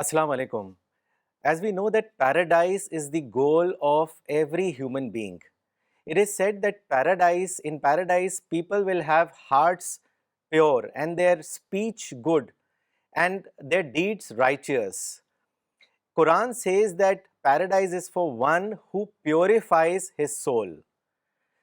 Assalamu alaikum. As we know that paradise is the goal of every human being. It is said that in paradise, people will have hearts pure and their speech good and their deeds righteous. Quran says that paradise is for one who purifies his soul.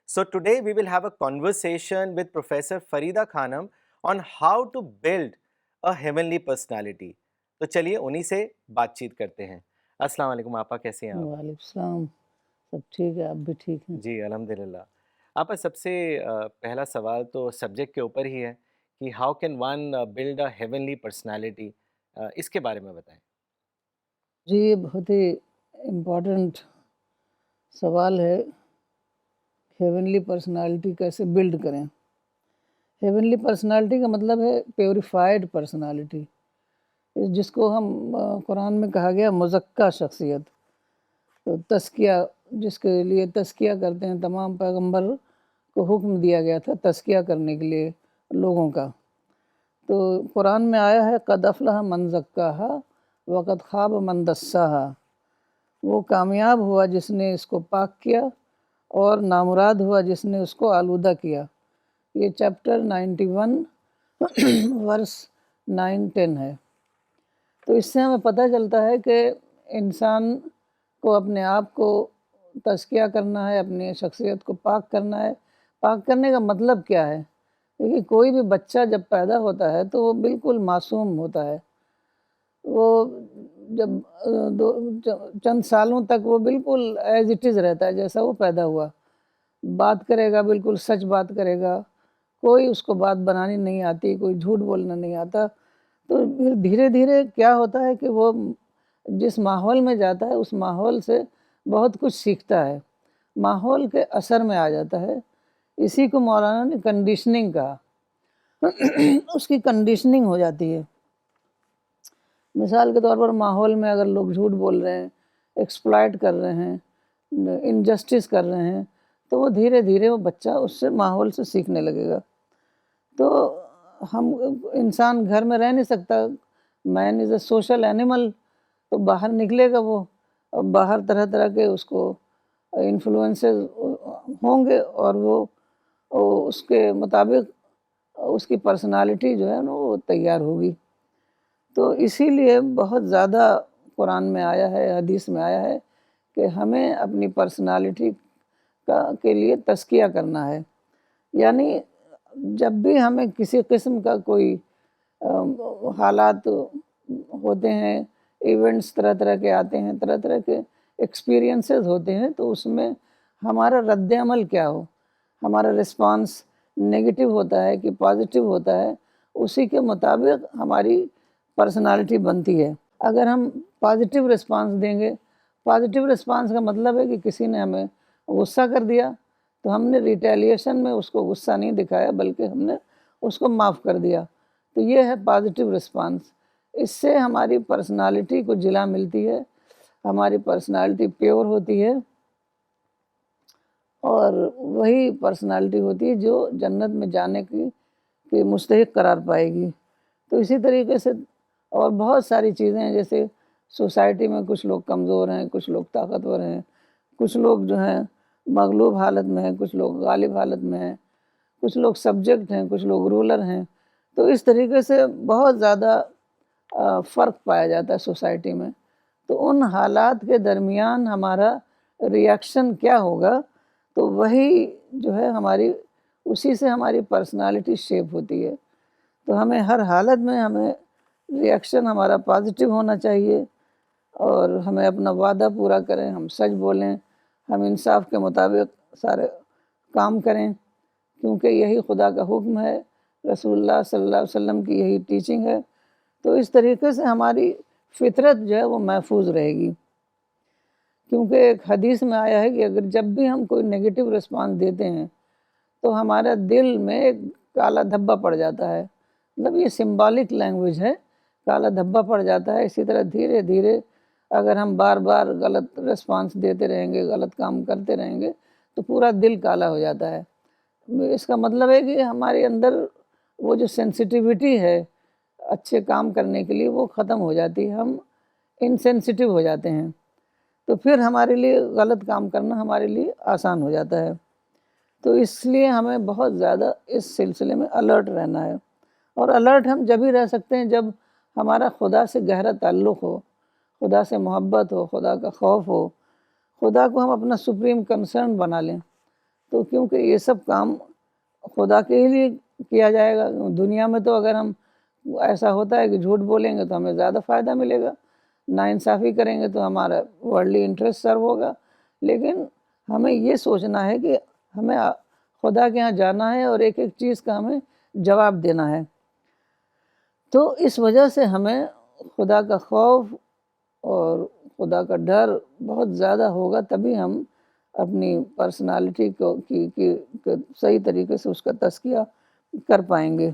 So today we will have a conversation with Professor Farida Khanam on how to build a heavenly personality. تو چلیے انہی سے بات چیت کرتے ہیں. السلام علیکم آپا، کیسے ہیں آپ؟ وعلیکم السلام. سب ٹھیک ہے، آپ بھی ٹھیک ہیں؟ جی الحمدللہ. آپا سب سے پہلا سوال تو سبجیکٹ کے اوپر ہی ہے کہ how can one build a heavenly personality, اس کے بارے میں بتائیں. جی یہ بہت ہی امپورٹنٹ سوال ہے. ہیونلی پرسنالٹی کیسے بلڈ کریں؟ ہیونلی پرسنالٹی کا مطلب ہے پیوریفائڈ پرسنالٹی، جس کو ہم قرآن میں کہا گیا مزکہ شخصیت. تو تزکیہ، جس کے لیے تزکیہ کرتے ہیں، تمام پیغمبر کو حکم دیا گیا تھا تزکیہ کرنے کے لیے لوگوں کا. تو قرآن میں آیا ہے قد افلح من زکاہا وقد خاب من دساہا. وہ کامیاب ہوا جس نے اس کو پاک کیا اور نامراد ہوا جس نے اس کو آلودہ کیا. یہ چیپٹر 91 ورس 9-10 ہے. تو اس سے ہمیں پتہ چلتا ہے کہ انسان کو اپنے آپ کو تزکیہ کرنا ہے، اپنی شخصیت کو پاک کرنا ہے. پاک کرنے کا مطلب کیا ہے؟ دیکھیے کوئی بھی بچہ جب پیدا ہوتا ہے تو وہ بالکل معصوم ہوتا ہے. وہ جب چند سالوں تک وہ بالکل ایز اٹ از رہتا ہے جیسا وہ پیدا ہوا. بات کرے گا بالکل سچ بات کرے گا، کوئی اس کو بات بنانی نہیں آتی، کوئی جھوٹ بولنا نہیں آتا. تو پھر دھیرے دھیرے کیا ہوتا ہے کہ وہ جس ماحول میں جاتا ہے اس ماحول سے بہت کچھ سیکھتا ہے، ماحول کے اثر میں آ جاتا ہے. اسی کو مولانا نے کنڈیشننگ کہا. اس کی کنڈیشننگ ہو جاتی ہے. مثال کے طور پر ماحول میں اگر لوگ جھوٹ بول رہے ہیں، ایکسپلائٹ کر رہے ہیں، انجسٹس کر رہے ہیں، تو وہ دھیرے دھیرے وہ بچہ اس سے ماحول سے سیکھنے لگے گا. تو ہم انسان گھر میں رہ نہیں سکتا، مین از اے سوشل اینیمل. تو باہر نکلے گا وہ، اور باہر طرح طرح کے اس کو انفلوئنسز ہوں گے اور وہ اس کے مطابق اس کی پرسنالٹی جو ہے نا وہ تیار ہوگی. تو اسی لیے بہت زیادہ قرآن میں آیا ہے، حدیث میں آیا ہے کہ ہمیں اپنی پرسنالٹی کے لیے تزکیہ کرنا ہے. یعنی جب بھی ہمیں کسی قسم کا کوئی حالات ہوتے ہیں، ایونٹس طرح طرح کے آتے ہیں، طرح طرح کے ایکسپیرینسز ہوتے ہیں، تو اس میں ہمارا رد عمل کیا ہو، ہمارا رسپانس نگیٹو ہوتا ہے کہ پازیٹیو ہوتا ہے، اسی کے مطابق ہماری پرسنالٹی بنتی ہے. اگر ہم پازیٹیو رسپانس دیں گے، پازیٹیو رسپانس کا مطلب ہے کہ کسی نے ہمیں غصہ کر دیا تو ہم نے ریٹیلیشن میں اس کو غصہ نہیں دکھایا بلکہ ہم نے اس کو معاف کر دیا. تو یہ ہے پازیٹیو رسپانس. اس سے ہماری پرسنالٹی کو جلا ملتی ہے، ہماری پرسنالٹی پیور ہوتی ہے، اور وہی پرسنالٹی ہوتی ہے جو جنت میں جانے کی مستحق قرار پائے گی. تو اسی طریقے سے اور بہت ساری چیزیں ہیں، جیسے سوسائٹی میں کچھ لوگ کمزور ہیں، کچھ لوگ طاقتور ہیں، کچھ لوگ جو ہیں مغلوب حالت میں ہیں، کچھ لوگ غالب حالت میں ہیں، کچھ لوگ سبجیکٹ ہیں، کچھ لوگ رولر ہیں. تو اس طریقے سے بہت زیادہ فرق پایا جاتا ہے سوسائٹی میں. تو ان حالات کے درمیان ہمارا ریاکشن کیا ہوگا، تو وہی جو ہے اسی سے ہماری پرسنالٹی شیپ ہوتی ہے. تو ہمیں ہر حالت میں ہمیں ریاکشن ہمارا پازیٹیو ہونا چاہیے، اور ہمیں اپنا وعدہ پورا کریں، ہم سچ بولیں، ہم انصاف کے مطابق سارے کام کریں، کیونکہ یہی خدا کا حکم ہے، رسول اللہ صلی اللہ علیہ وسلم کی یہی ٹیچنگ ہے. تو اس طریقے سے ہماری فطرت جو ہے وہ محفوظ رہے گی. کیونکہ ایک حدیث میں آیا ہے کہ اگر جب بھی ہم کوئی نگیٹو رسپانس دیتے ہیں تو ہمارا دل میں ایک کالا دھبا پڑ جاتا ہے. مطلب یہ سمبولک لینگویج ہے، کالا دھبا پڑ جاتا ہے. اسی طرح دھیرے دھیرے اگر ہم بار بار غلط رسپانس دیتے رہیں گے، غلط کام کرتے رہیں گے، تو پورا دل کالا ہو جاتا ہے. اس کا مطلب ہے کہ ہمارے اندر وہ جو سینسٹیوٹی ہے اچھے کام کرنے کے لیے وہ ختم ہو جاتی ہے. ہم انسینسٹیو ہو جاتے ہیں، تو پھر ہمارے لیے غلط کام کرنا ہمارے لیے آسان ہو جاتا ہے۔ تو اس لیے ہمیں بہت زیادہ اس سلسلے میں الرٹ رہنا ہے، اور الرٹ ہم جب ہی رہ سکتے ہیں جب ہمارا خدا سے گہرا تعلق ہو، خدا سے محبت ہو، خدا کا خوف ہو، خدا کو ہم اپنا سپریم کنسرن بنا لیں۔ تو کیونکہ یہ سب کام خدا کے ہی لیے کیا جائے گا۔ دنیا میں تو اگر ہم ایسا ہوتا ہے کہ جھوٹ بولیں گے تو ہمیں زیادہ فائدہ ملے گا، ناانصافی کریں گے تو ہمارا ورلڈلی انٹرسٹ سرو ہوگا، لیکن ہمیں یہ سوچنا ہے کہ ہمیں خدا کے ہاں جانا ہے اور ایک ایک چیز کا ہمیں جواب دینا ہے۔ تو اس وجہ سے ہمیں خدا کا خوف اور خدا کا ڈر بہت زیادہ ہوگا، تبھی ہم اپنی پرسنالٹی کو کی صحیح طریقے سے اس کا تزکیہ کر پائیں گے۔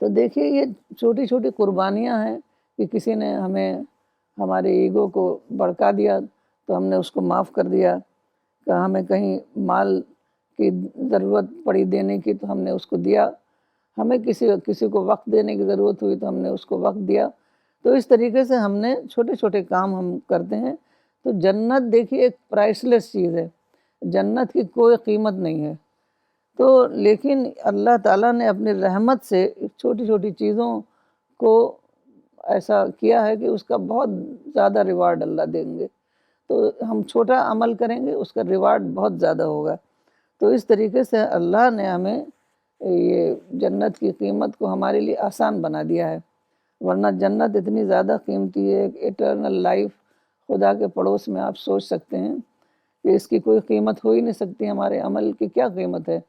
تو دیکھیے یہ چھوٹی چھوٹی قربانیاں ہیں کہ کسی نے ہمیں ہمارے ایگو کو بھڑکا دیا تو ہم نے اس کو معاف کر دیا، کہ ہمیں کہیں مال کی ضرورت پڑی دینے کی تو ہم نے اس کو دیا، ہمیں کسی کو وقت دینے کی ضرورت ہوئی تو ہم نے اس کو وقت دیا۔ تو اس طریقے سے ہم نے چھوٹے چھوٹے کام ہم کرتے ہیں۔ تو جنت دیکھیے ایک پرائس لیس چیز ہے، جنت کی کوئی قیمت نہیں ہے۔ تو لیکن اللہ تعالیٰ نے اپنی رحمت سے چھوٹی چھوٹی چیزوں کو ایسا کیا ہے کہ اس کا بہت زیادہ ریوارڈ اللہ دیں گے۔ تو ہم چھوٹا عمل کریں گے اس کا ریوارڈ بہت زیادہ ہوگا۔ تو اس طریقے سے اللہ نے ہمیں یہ جنت کی قیمت کو ہمارے لیے آسان بنا دیا ہے، ورنہ جنت اتنی زیادہ قیمتی ہے، ایٹرنل لائف خدا کے پڑوس میں آپ سوچ سکتے ہیں کہ اس کی کوئی قیمت ہو ہی نہیں سکتی۔ ہمارے عمل کی کیا قیمت ہے؟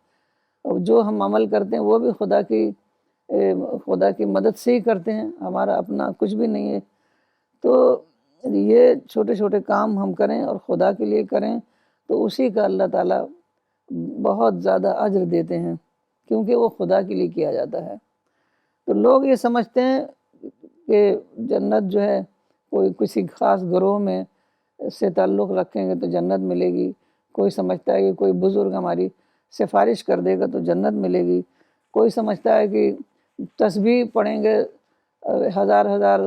اور جو ہم عمل کرتے ہیں وہ بھی خدا کی مدد سے ہی کرتے ہیں، ہمارا اپنا کچھ بھی نہیں ہے۔ تو یہ چھوٹے چھوٹے کام ہم کریں اور خدا کے لیے کریں تو اسی کا اللہ تعالیٰ بہت زیادہ اجر دیتے ہیں، کیونکہ وہ خدا کے لیے کیا جاتا ہے۔ تو لوگ یہ سمجھتے ہیں کہ جنت جو ہے کوئی کسی خاص گروہ میں سے تعلق رکھیں گے تو جنت ملے گی، کوئی سمجھتا ہے کہ کوئی بزرگ ہماری سفارش کر دے گا تو جنت ملے گی، کوئی سمجھتا ہے کہ تسبیح پڑھیں گے، ہزار ہزار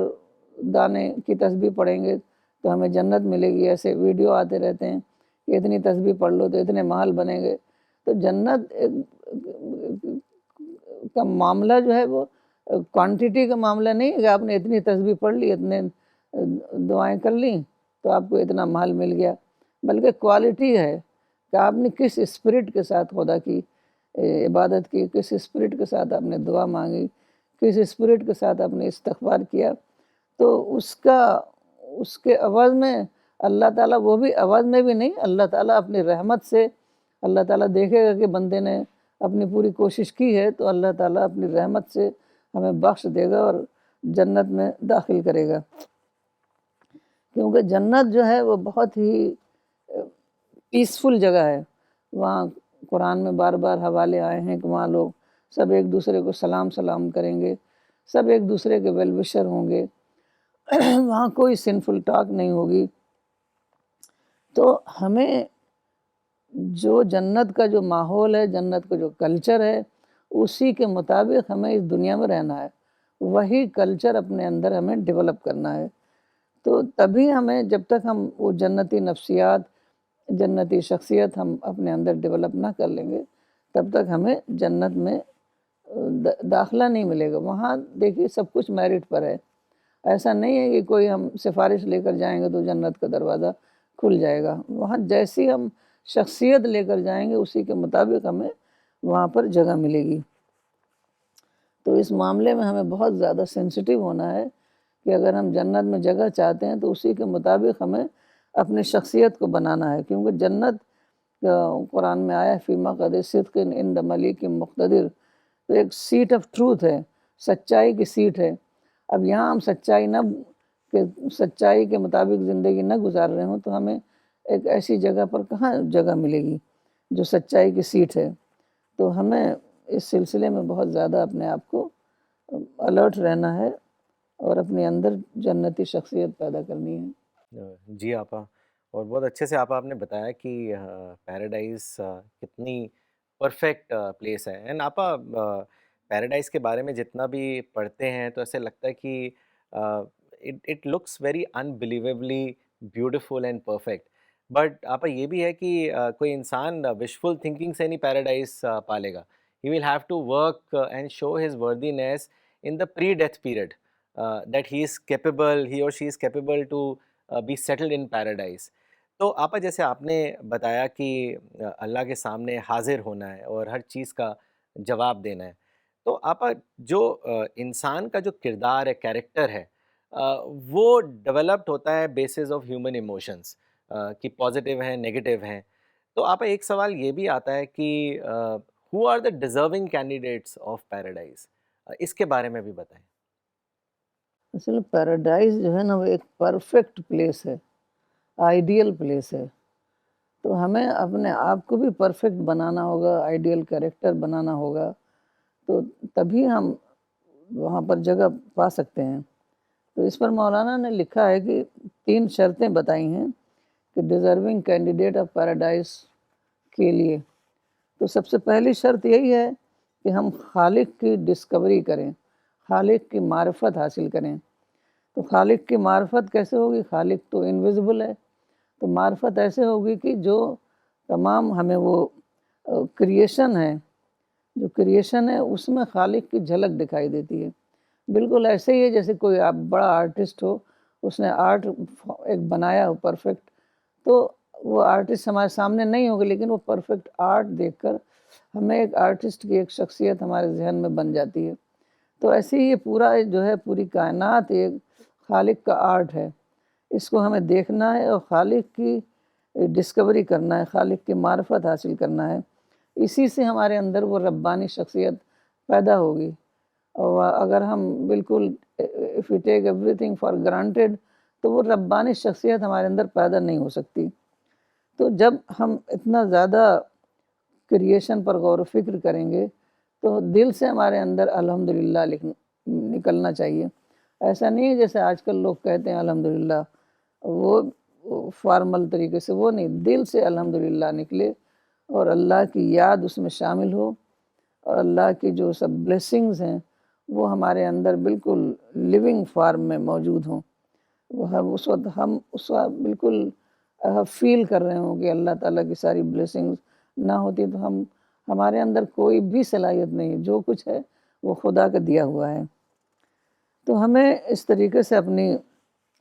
دانے کی تسبیح پڑھیں گے تو ہمیں جنت ملے گی۔ ایسے ویڈیو آتے رہتے ہیں کہ اتنی تسبیح پڑھ لو تو اتنے محل بنیں گے۔ تو جنت کا معاملہ جو ہے وہ کوانٹیٹی کا معاملہ نہیں ہے کہ آپ نے اتنی تسبیح پڑھ لی، اتنے دعائیں کر لیں تو آپ کو اتنا محل مل گیا، بلکہ کوالٹی ہے کہ آپ نے کس اسپرٹ کے ساتھ خدا کی عبادت کی، کس اسپرٹ کے ساتھ آپ نے دعا مانگی، کس اسپرٹ کے ساتھ آپ نے استغفار کیا۔ تو اس کے عوض میں اللہ تعالیٰ، وہ بھی عوض میں بھی نہیں، اللہ تعالیٰ اپنی رحمت سے، اللہ تعالیٰ دیکھے گا کہ بندے نے اپنی پوری کوشش کی ہے تو اللہ تعالیٰ اپنی رحمت سے ہمیں بخش دے گا اور جنت میں داخل کرے گا۔ کیونکہ جنت جو ہے وہ بہت ہی پیسفل جگہ ہے، وہاں قرآن میں بار بار حوالے آئے ہیں کہ وہاں لوگ سب ایک دوسرے کو سلام کریں گے، سب ایک دوسرے کے ویل وشر ہوں گے، وہاں کوئی سنفل ٹاک نہیں ہوگی۔ تو ہمیں جو جنت کا جو ماحول ہے، جنت کا جو کلچر ہے، اسی کے مطابق ہمیں اس دنیا میں رہنا ہے، وہی کلچر اپنے اندر ہمیں ڈیولپ کرنا ہے۔ تو تبھی ہمیں، جب تک ہم وہ جنتی نفسیات، جنتی شخصیت ہم اپنے اندر ڈیولپ نہ کر لیں گے، تب تک ہمیں جنت میں داخلہ نہیں ملے گا۔ وہاں دیکھیے سب کچھ میرٹ پر ہے، ایسا نہیں ہے کہ کوئی ہم سفارش لے کر جائیں گے تو جنت کا دروازہ کھل جائے گا۔ وہاں جیسی ہم شخصیت لے کر جائیں گے اسی کے مطابق ہمیں وہاں پر جگہ ملے گی۔ تو اس معاملے میں ہمیں بہت زیادہ سینسٹیو ہونا ہے کہ اگر ہم جنت میں جگہ چاہتے ہیں تو اسی کے مطابق ہمیں اپنی شخصیت کو بنانا ہے، کیونکہ جنت قرآن میں آیا فی مقعد صدق عند ملیک مقتدر، تو ایک سیٹ آف ٹروتھ ہے، سچائی کی سیٹ ہے۔ اب یہاں ہم سچائی کے مطابق زندگی نہ گزار رہے ہوں تو ہمیں ایک ایسی جگہ پر کہاں جگہ ملے گی جو سچائی کی سیٹ ہے۔ تو ہمیں اس سلسلے میں بہت زیادہ اپنے آپ کو الرٹ رہنا ہے اور اپنے اندر جنتی شخصیت پیدا کرنی ہے۔ جی آپا، اور بہت اچھے سے آپ نے بتایا کہ پیراڈائز کتنی پرفیکٹ پلیس ہے۔ اینڈ آپا، پیراڈائز کے بارے میں جتنا بھی پڑھتے ہیں تو ایسے لگتا ہے کہ it looks very unbelievably beautiful and perfect. But آپا یہ بھی ہے کہ کوئی انسان وشفل تھنکنگ سے نہیں پیراڈائز پالے گا. He will have to work and show his worthiness in the pre death period that he is capable, he or she is capable to be settled in paradise. تو آپا جیسے آپ نے بتایا کہ اللہ کے سامنے حاضر ہونا ہے اور ہر چیز کا جواب دینا ہے, تو آپا جو انسان کا جو کردار ہے, کیریکٹر ہے, وہ ڈیولپڈ ہوتا ہے بیسز آف ہیومن ایموشنس کہ پازیٹیو ہیں, نگیٹیو ہیں. تو آپ ایک سوال یہ بھی آتا ہے کہ who are the deserving candidates of paradise, اس کے بارے میں بھی بتائیں. اصل پیراڈائز جو ہے نا وہ ایک پرفیکٹ پلیس ہے, آئیڈیل پلیس ہے. تو ہمیں اپنے آپ کو بھی پرفیکٹ بنانا ہوگا, آئیڈیل کریکٹر بنانا ہوگا, تو تبھی ہم وہاں پر جگہ پا سکتے ہیں. تو اس پر مولانا نے لکھا ہے کہ 3 شرطیں بتائی ہیں کہ ڈیزرونگ کینڈیڈیٹ آف پیراڈائز کے لیے. تو سب سے پہلی شرط یہی ہے کہ ہم خالق کی ڈسکوری کریں, خالق کی معرفت حاصل کریں. تو خالق کی معرفت کیسے ہوگی؟ خالق تو انویزیبل ہے, تو معرفت ایسے ہوگی کہ جو تمام ہمیں وہ کریشن ہے, جو کریشن ہے اس میں خالق کی جھلک دکھائی دیتی ہے. بالکل ایسے ہی ہے جیسے کوئی آپ بڑا آرٹسٹ ہو, اس نے آرٹ ایک بنایا ہو پرفیکٹ, تو وہ آرٹسٹ ہمارے سامنے نہیں ہوگا, لیکن وہ پرفیکٹ آرٹ دیکھ کر ہمیں ایک آرٹسٹ کی ایک شخصیت ہمارے ذہن میں بن جاتی ہے. تو ایسے ہی یہ پورا جو ہے پوری کائنات ایک خالق کا آرٹ ہے. اس کو ہمیں دیکھنا ہے اور خالق کی ڈسکوری کرنا ہے, خالق کی معرفت حاصل کرنا ہے. اسی سے ہمارے اندر وہ ربانی شخصیت پیدا ہوگی. اور اگر ہم بالکل if we take everything for granted تو وہ ربانی شخصیت ہمارے اندر پیدا نہیں ہو سکتی. تو جب ہم اتنا زیادہ کریشن پر غور و فکر کریں گے تو دل سے ہمارے اندر الحمدللہ نکلنا چاہیے. ایسا نہیں ہے جیسے آج کل لوگ کہتے ہیں الحمدللہ, وہ فارمل طریقے سے, وہ نہیں, دل سے الحمدللہ نکلے اور اللہ کی یاد اس میں شامل ہو, اور اللہ کی جو سب بلیسنگز ہیں وہ ہمارے اندر بالکل لیونگ فارم میں موجود ہوں. وہ ہم اس وقت بالکل فیل کر رہے ہوں کہ اللہ تعالیٰ کی ساری بلیسنگز نہ ہوتی تو ہمارے اندر کوئی بھی صلاحیت نہیں, جو کچھ ہے وہ خدا کا دیا ہوا ہے. تو ہمیں اس طریقے سے اپنی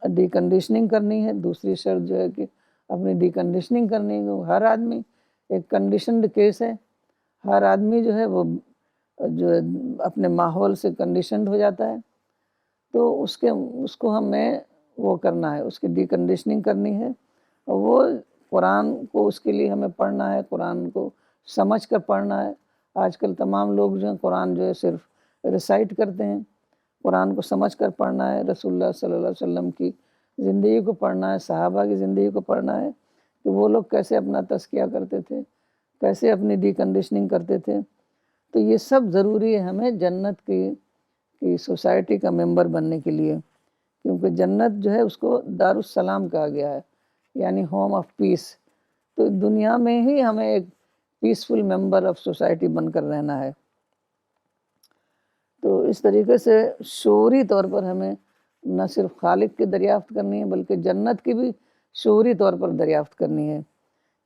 ڈی کنڈیشننگ کرنی ہے. دوسری شرط جو ہے کہ اپنی ڈی کنڈیشننگ کرنی ہے. ہر آدمی ایک کنڈیشنڈ کیس ہے, ہر آدمی جو ہے وہ جو اپنے ماحول سے کنڈیشنڈ ہو جاتا ہے. تو اس کو ہمیں وہ کرنا ہے, اس کی ڈی کنڈیشننگ کرنی ہے. اور وہ قرآن کو اس کے لیے ہمیں پڑھنا ہے, قرآن کو سمجھ کر پڑھنا ہے. آج کل تمام لوگ جو ہیں قرآن جو ہے صرف ریسائٹ کرتے ہیں, قرآن کو سمجھ کر پڑھنا ہے. رسول اللہ صلی اللہ علیہ وسلم کی زندگی کو پڑھنا ہے, صحابہ کی زندگی کو پڑھنا ہے کہ وہ لوگ کیسے اپنا تزکیہ کرتے تھے, کیسے اپنی ڈی کنڈیشننگ کرتے تھے. تو یہ سب ضروری ہے ہمیں جنت کی سوسائٹی کا ممبر بننے کے لیے, کیونکہ جنت جو ہے اس کو دار السلام کہا گیا ہے, یعنی ہوم آف پیس. تو دنیا میں ہی ہمیں ایک پیسفل ممبر آف سوسائٹی بن کر رہنا ہے. تو اس طریقے سے شعوری طور پر ہمیں نہ صرف خالق کی دریافت کرنی ہے بلکہ جنت کی بھی شعوری طور پر دریافت کرنی ہے.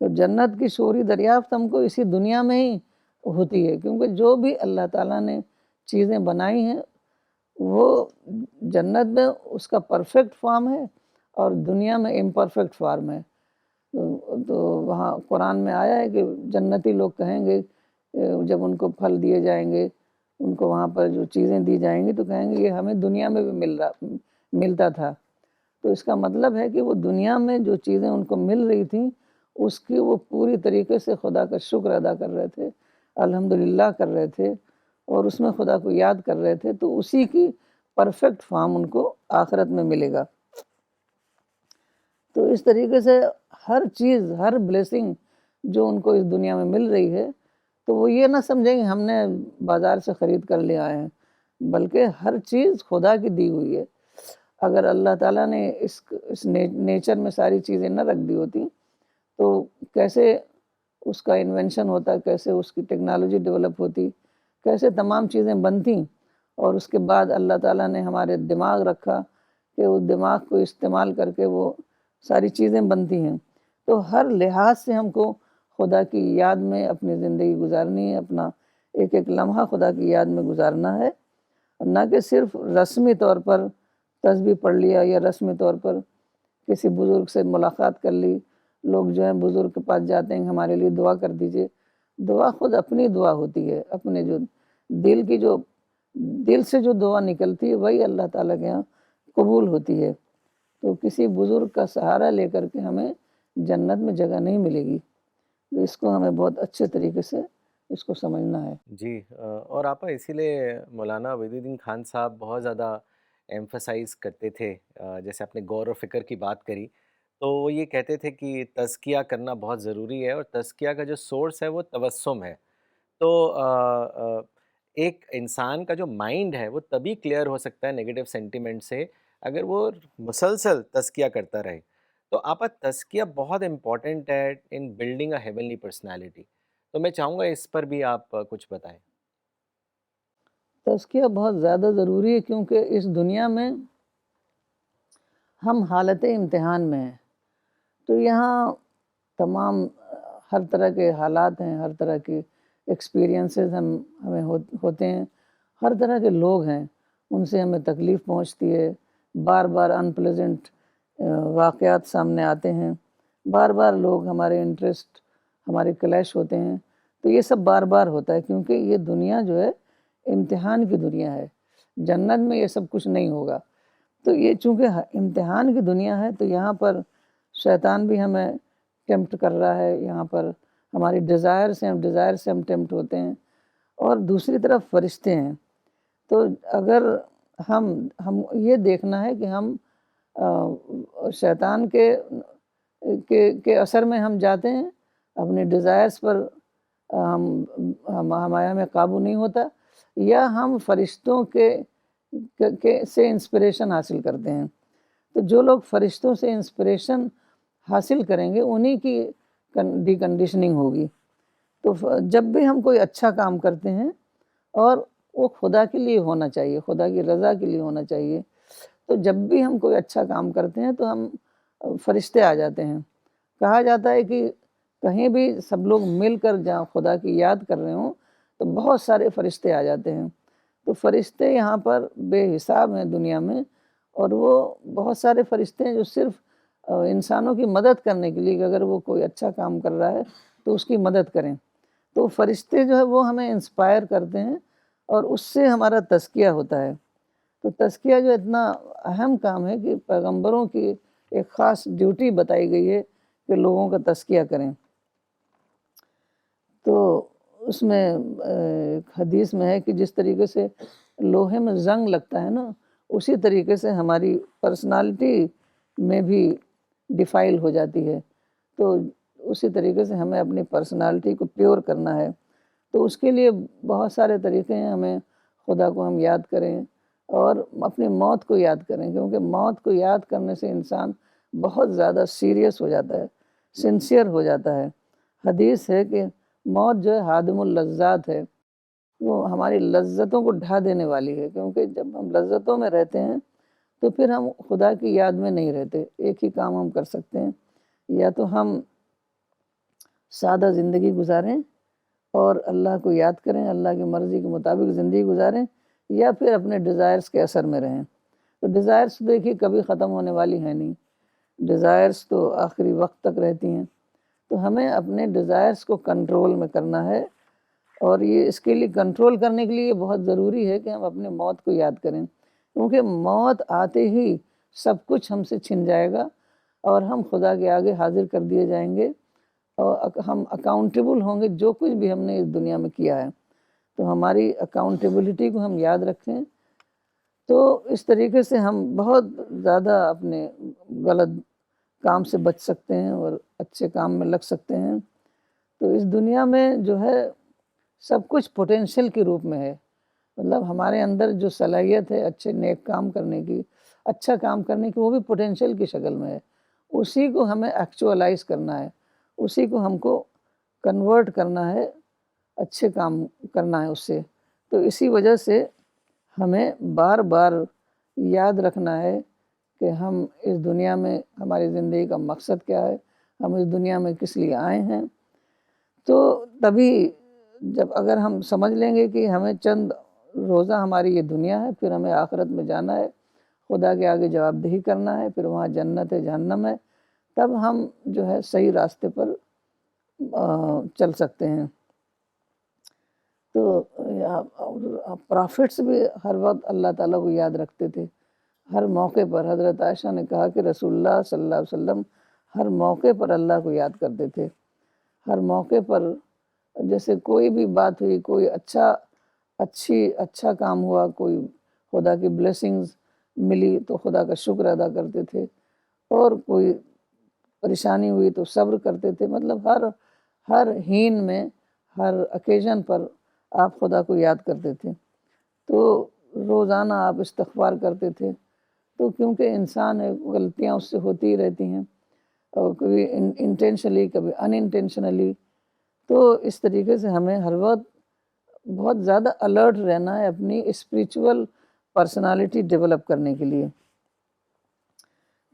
تو جنت کی شعوری دریافت ہم کو اسی دنیا میں ہی ہوتی ہے, کیونکہ جو بھی اللہ تعالیٰ نے چیزیں بنائی ہیں وہ جنت میں اس کا پرفیکٹ فارم ہے اور دنیا میں امپرفیکٹ فارم ہے. تو وہاں قرآن میں آیا ہے کہ جنتی لوگ کہیں گے جب ان کو پھل دیے جائیں گے, ان کو وہاں پر جو چیزیں دی جائیں گی تو کہیں گے یہ ہمیں دنیا میں بھی ملتا تھا. تو اس کا مطلب ہے کہ وہ دنیا میں جو چیزیں ان کو مل رہی تھیں اس کی وہ پوری طریقے سے خدا کا شکر ادا کر رہے تھے, الحمدللہ کر رہے تھے, اور اس میں خدا کو یاد کر رہے تھے. تو اسی کی پرفیکٹ فارم ان کو آخرت میں ملے گا. تو اس طریقے سے ہر چیز, ہر بلیسنگ جو ان کو اس دنیا میں مل رہی ہے تو وہ یہ نہ سمجھیں کہ ہم نے بازار سے خرید کر لے آئے ہیں, بلکہ ہر چیز خدا کی دی ہوئی ہے. اگر اللہ تعالیٰ نے اس نیچر میں ساری چیزیں نہ رکھ دی ہوتی تو کیسے اس کا انوینشن ہوتا, کیسے اس کی ٹیکنالوجی ڈیولپ ہوتی, کیسے تمام چیزیں بنتی. اور اس کے بعد اللہ تعالیٰ نے ہمارے دماغ رکھا کہ اس دماغ کو استعمال کر کے وہ ساری چیزیں بنتی ہیں. تو ہر لحاظ سے ہم کو خدا کی یاد میں اپنی زندگی گزارنی ہے، اپنا ایک ایک لمحہ خدا کی یاد میں گزارنا ہے، نہ کہ صرف رسمی طور پر تسبیح پڑھ لیا یا رسمی طور پر کسی بزرگ سے ملاقات کر لی. لوگ جو ہیں بزرگ کے پاس جاتے ہیں ہمارے لیے دعا کر دیجئے. دعا خود اپنی دعا ہوتی ہے، اپنے جو دل سے جو دعا نکلتی ہے وہی اللہ تعالیٰ کے یہاں قبول ہوتی ہے. تو کسی بزرگ کا سہارا لے کر کے ہمیں جنت میں جگہ نہیں ملے گی. تو اس کو ہمیں بہت اچھے طریقے سے اس کو سمجھنا ہے. جی اور آپا اسی لیے مولانا وحید الدین خان صاحب بہت زیادہ ایمفسائز کرتے تھے، جیسے آپ نے غور و فکر کی بات کری تو وہ یہ کہتے تھے کہ تزکیہ کرنا بہت ضروری ہے، اور تزکیہ کا جو سورس ہے وہ تبسم ہے. تو ایک انسان کا جو مائنڈ ہے وہ تبھی کلیئر ہو سکتا ہے نیگیٹو سینٹیمنٹ سے اگر وہ مسلسل تزکیہ کرتا رہے. تو آپا تزکیہ بہت امپورٹنٹ ہے in building a heavenly personality. تو میں چاہوں گا اس پر بھی آپ کچھ بتائیں. تزکیہ بہت زیادہ ضروری ہے کیونکہ اس دنیا میں ہم حالت امتحان میں ہیں. تو یہاں تمام ہر طرح کے حالات ہیں، ہر طرح کے ایکسپیرینسز ہمیں ہوتے ہیں، ہر طرح کے لوگ ہیں، ان سے ہمیں تکلیف پہنچتی ہے. بار بار انپلیزنٹ واقعات سامنے آتے ہیں، بار بار لوگ ہمارے انٹرسٹ ہمارے کلیش ہوتے ہیں. تو یہ سب بار بار ہوتا ہے کیونکہ یہ دنیا جو ہے امتحان کی دنیا ہے. جنت میں یہ سب کچھ نہیں ہوگا. تو یہ چونکہ امتحان کی دنیا ہے تو یہاں پر شیطان بھی ہمیں ٹیمپٹ کر رہا ہے، یہاں پر ہماری ڈیزائر سے ہم ٹیمپٹ ہوتے ہیں، اور دوسری طرف فرشتے ہیں. تو اگر ہم یہ دیکھنا ہے کہ ہم شیطان کے اثر میں ہم جاتے ہیں، اپنے ڈیزائرز پر ہمیں قابو نہیں ہوتا، یا ہم فرشتوں سے انسپریشن حاصل کرتے ہیں. تو جو لوگ فرشتوں سے انسپریشن حاصل کریں گے انہی کی ڈی کنڈیشننگ ہوگی. تو جب بھی ہم کوئی اچھا کام کرتے ہیں اور وہ خدا کے لیے ہونا چاہیے، خدا کی رضا کے لیے ہونا چاہیے، تو جب بھی ہم کوئی اچھا کام کرتے ہیں تو ہم فرشتے آ جاتے ہیں. کہا جاتا ہے کہ کہیں بھی سب لوگ مل کر جہاں خدا کی یاد کر رہے ہوں تو بہت سارے فرشتے آ جاتے ہیں. تو فرشتے یہاں پر بے حساب ہیں دنیا میں، اور وہ بہت سارے فرشتے ہیں جو صرف انسانوں کی مدد کرنے کے لیے، کہ اگر وہ کوئی اچھا کام کر رہا ہے تو اس کی مدد کریں. تو فرشتے جو ہے وہ ہمیں انسپائر کرتے ہیں اور اس سے ہمارا تزکیہ ہوتا ہے. تو تزکیہ جو اتنا اہم کام ہے کہ پیغمبروں کی ایک خاص ڈیوٹی بتائی گئی ہے کہ لوگوں کا تزکیہ کریں. تو اس میں ایک حدیث میں ہے کہ جس طریقے سے لوہے میں زنگ لگتا ہے نا، اسی طریقے سے ہماری پرسنالٹی میں بھی ڈیفائل ہو جاتی ہے. تو اسی طریقے سے ہمیں اپنی پرسنالٹی کو پیور کرنا ہے. تو اس کے لیے بہت سارے طریقے ہیں. ہمیں خدا کو ہم یاد کریں اور اپنی موت کو یاد کریں، کیونکہ موت کو یاد کرنے سے انسان بہت زیادہ سیریس ہو جاتا ہے، سنسیئر ہو جاتا ہے. حدیث ہے کہ موت جو ہے ہادم اللذات ہے، وہ ہماری لذتوں کو ڈھا دینے والی ہے. کیونکہ جب ہم لذتوں میں رہتے ہیں تو پھر ہم خدا کی یاد میں نہیں رہتے. ایک ہی کام ہم کر سکتے ہیں، یا تو ہم سادہ زندگی گزاریں اور اللہ کو یاد کریں، اللہ کی مرضی کے مطابق زندگی گزاریں، یا پھر اپنے ڈیزائرز کے اثر میں رہیں. تو ڈیزائرز دیکھیے کبھی ختم ہونے والی ہیں نہیں، ڈیزائرز تو آخری وقت تک رہتی ہیں. تو ہمیں اپنے ڈیزائرز کو کنٹرول میں کرنا ہے، اور یہ اس کے لیے کنٹرول کرنے کے لیے بہت ضروری ہے کہ ہم اپنے موت کو یاد کریں. کیونکہ موت آتے ہی سب کچھ ہم سے چھن جائے گا اور ہم خدا کے آگے حاضر کر دیے جائیں گے، اور ہم اکاؤنٹیبل ہوں گے جو کچھ بھی ہم نے اس دنیا میں کیا ہے. تو ہماری اکاؤنٹیبلٹی کو ہم یاد رکھیں. تو اس طریقے سے ہم بہت زیادہ اپنے غلط کام سے بچ سکتے ہیں اور اچھے کام میں لگ سکتے ہیں. تو اس دنیا میں جو ہے سب کچھ پوٹینشیل کے روپ میں ہے. مطلب ہمارے اندر جو صلاحیت ہے اچھے نیک کام کرنے کی، اچھا کام کرنے کی، وہ بھی پوٹینشیل کی شکل میں ہے. اسی کو ہمیں ایکچوئلائز کرنا ہے، اسی کو ہم کو کنورٹ کرنا ہے، اچھے کام کرنا ہے اس سے. تو اسی وجہ سے ہمیں بار بار یاد رکھنا ہے کہ ہم اس دنیا میں ہماری زندگی کا مقصد کیا ہے، ہم اس دنیا میں کس لیے آئے ہیں. تو تبھی جب اگر ہم سمجھ لیں گے کہ ہمیں چند روزہ ہماری یہ دنیا ہے، پھر ہمیں آخرت میں جانا ہے، خدا کے آگے جواب دہی کرنا ہے، پھر وہاں جنت ہے جہنم ہے، تب ہم جو ہے صحیح راستے پر چل سکتے ہیں. تو پرافٹس بھی ہر وقت اللہ تعالیٰ کو یاد رکھتے تھے. ہر موقع پر حضرت عائشہ نے کہا کہ رسول اللہ صلی اللہ علیہ وسلم ہر موقع پر اللہ کو یاد کرتے تھے. ہر موقع پر جیسے کوئی بھی بات ہوئی، کوئی اچھا کام ہوا، کوئی خدا کی بلیسنگز ملی تو خدا کا شکر ادا کرتے تھے، اور کوئی پریشانی ہوئی تو صبر کرتے تھے. مطلب ہر حین میں، ہر اوکیزن پر آپ خدا کو یاد کرتے تھے. تو روزانہ آپ استغفار کرتے تھے. تو کیونکہ انسان ہے، غلطیاں اس سے ہوتی ہی رہتی ہیں، اور کبھی انٹینشنلی کبھی ان انٹینشنلی. تو اس طریقے سے ہمیں ہر وقت بہت زیادہ الرٹ رہنا ہے اپنی اسپریچول پرسنالٹی ڈیولپ کرنے کے لیے.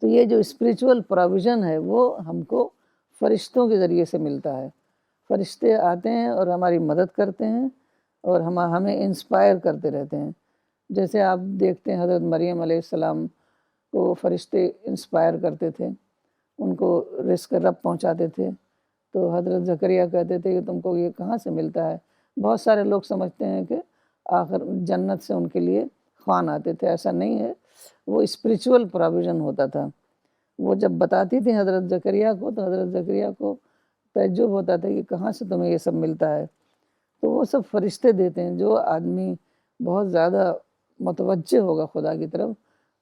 تو یہ جو اسپریچول پروویژن ہے وہ ہم کو فرشتوں کے ذریعے سے ملتا ہے. فرشتے آتے ہیں اور ہماری مدد کرتے ہیں اور ہمیں انسپائر کرتے رہتے ہیں. جیسے آپ دیکھتے ہیں حضرت مریم علیہ السلام کو فرشتے انسپائر کرتے تھے، ان کو رزق رب پہنچاتے تھے. تو حضرت زکریا کہتے تھے کہ تم کو یہ کہاں سے ملتا ہے. بہت سارے لوگ سمجھتے ہیں کہ آخر جنت سے ان کے لیے خوان آتے تھے. ایسا نہیں ہے، وہ اسپریچول پروویژن ہوتا تھا. وہ جب بتاتی تھی حضرت زکریا کو تو حضرت زکریا کو تعجب ہوتا تھا کہ کہاں سے تمہیں یہ سب ملتا ہے. تو وہ سب فرشتے دیتے ہیں. جو آدمی بہت زیادہ متوجہ ہوگا خدا کی طرف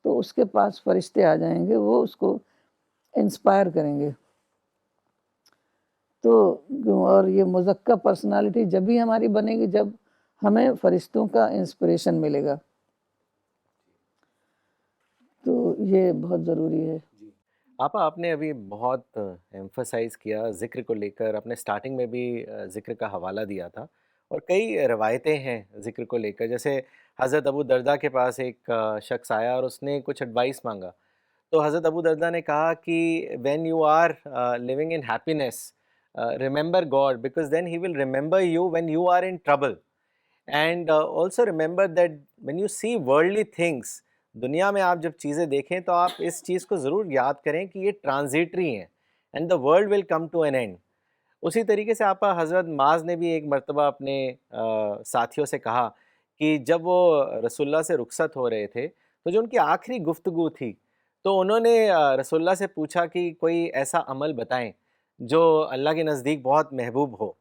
تو اس کے پاس فرشتے آ جائیں گے، وہ اس کو انسپائر کریں گے. تو اور یہ مزکہ پرسنالٹی جب بھی ہماری بنے گی جب ہمیں فرشتوں کا انسپریشن ملے گا. تو یہ بہت ضروری ہے. آپا، آپ نے ابھی بہت ایمفسائز کیا ذکر کو لے کر، اپنے سٹارٹنگ میں بھی ذکر کا حوالہ دیا تھا، اور کئی روایتیں ہیں ذکر کو لے کر. جیسے حضرت ابو درداء کے پاس ایک شخص آیا اور اس نے کچھ ایڈوائس مانگا. تو حضرت ابو درداء نے کہا کہ when you are living in happiness remember God, because then he will remember you when you are in trouble. And also remember that when you see worldly things, دنیا میں آپ جب چیزیں دیکھیں تو آپ اس چیز کو ضرور یاد کریں کہ یہ ٹرانزیٹری ہیں، and the world will come to an end. اسی طریقے سے آپا حضرت معاذ نے بھی ایک مرتبہ اپنے ساتھیوں سے کہا کہ جب وہ رسول اللہ سے رخصت ہو رہے تھے تو جو ان کی آخری گفتگو تھی، تو انہوں نے رسول اللہ سے پوچھا کہ کوئی ایسا عمل بتائیں جو اللہ کے نزدیک بہت محبوب ہو.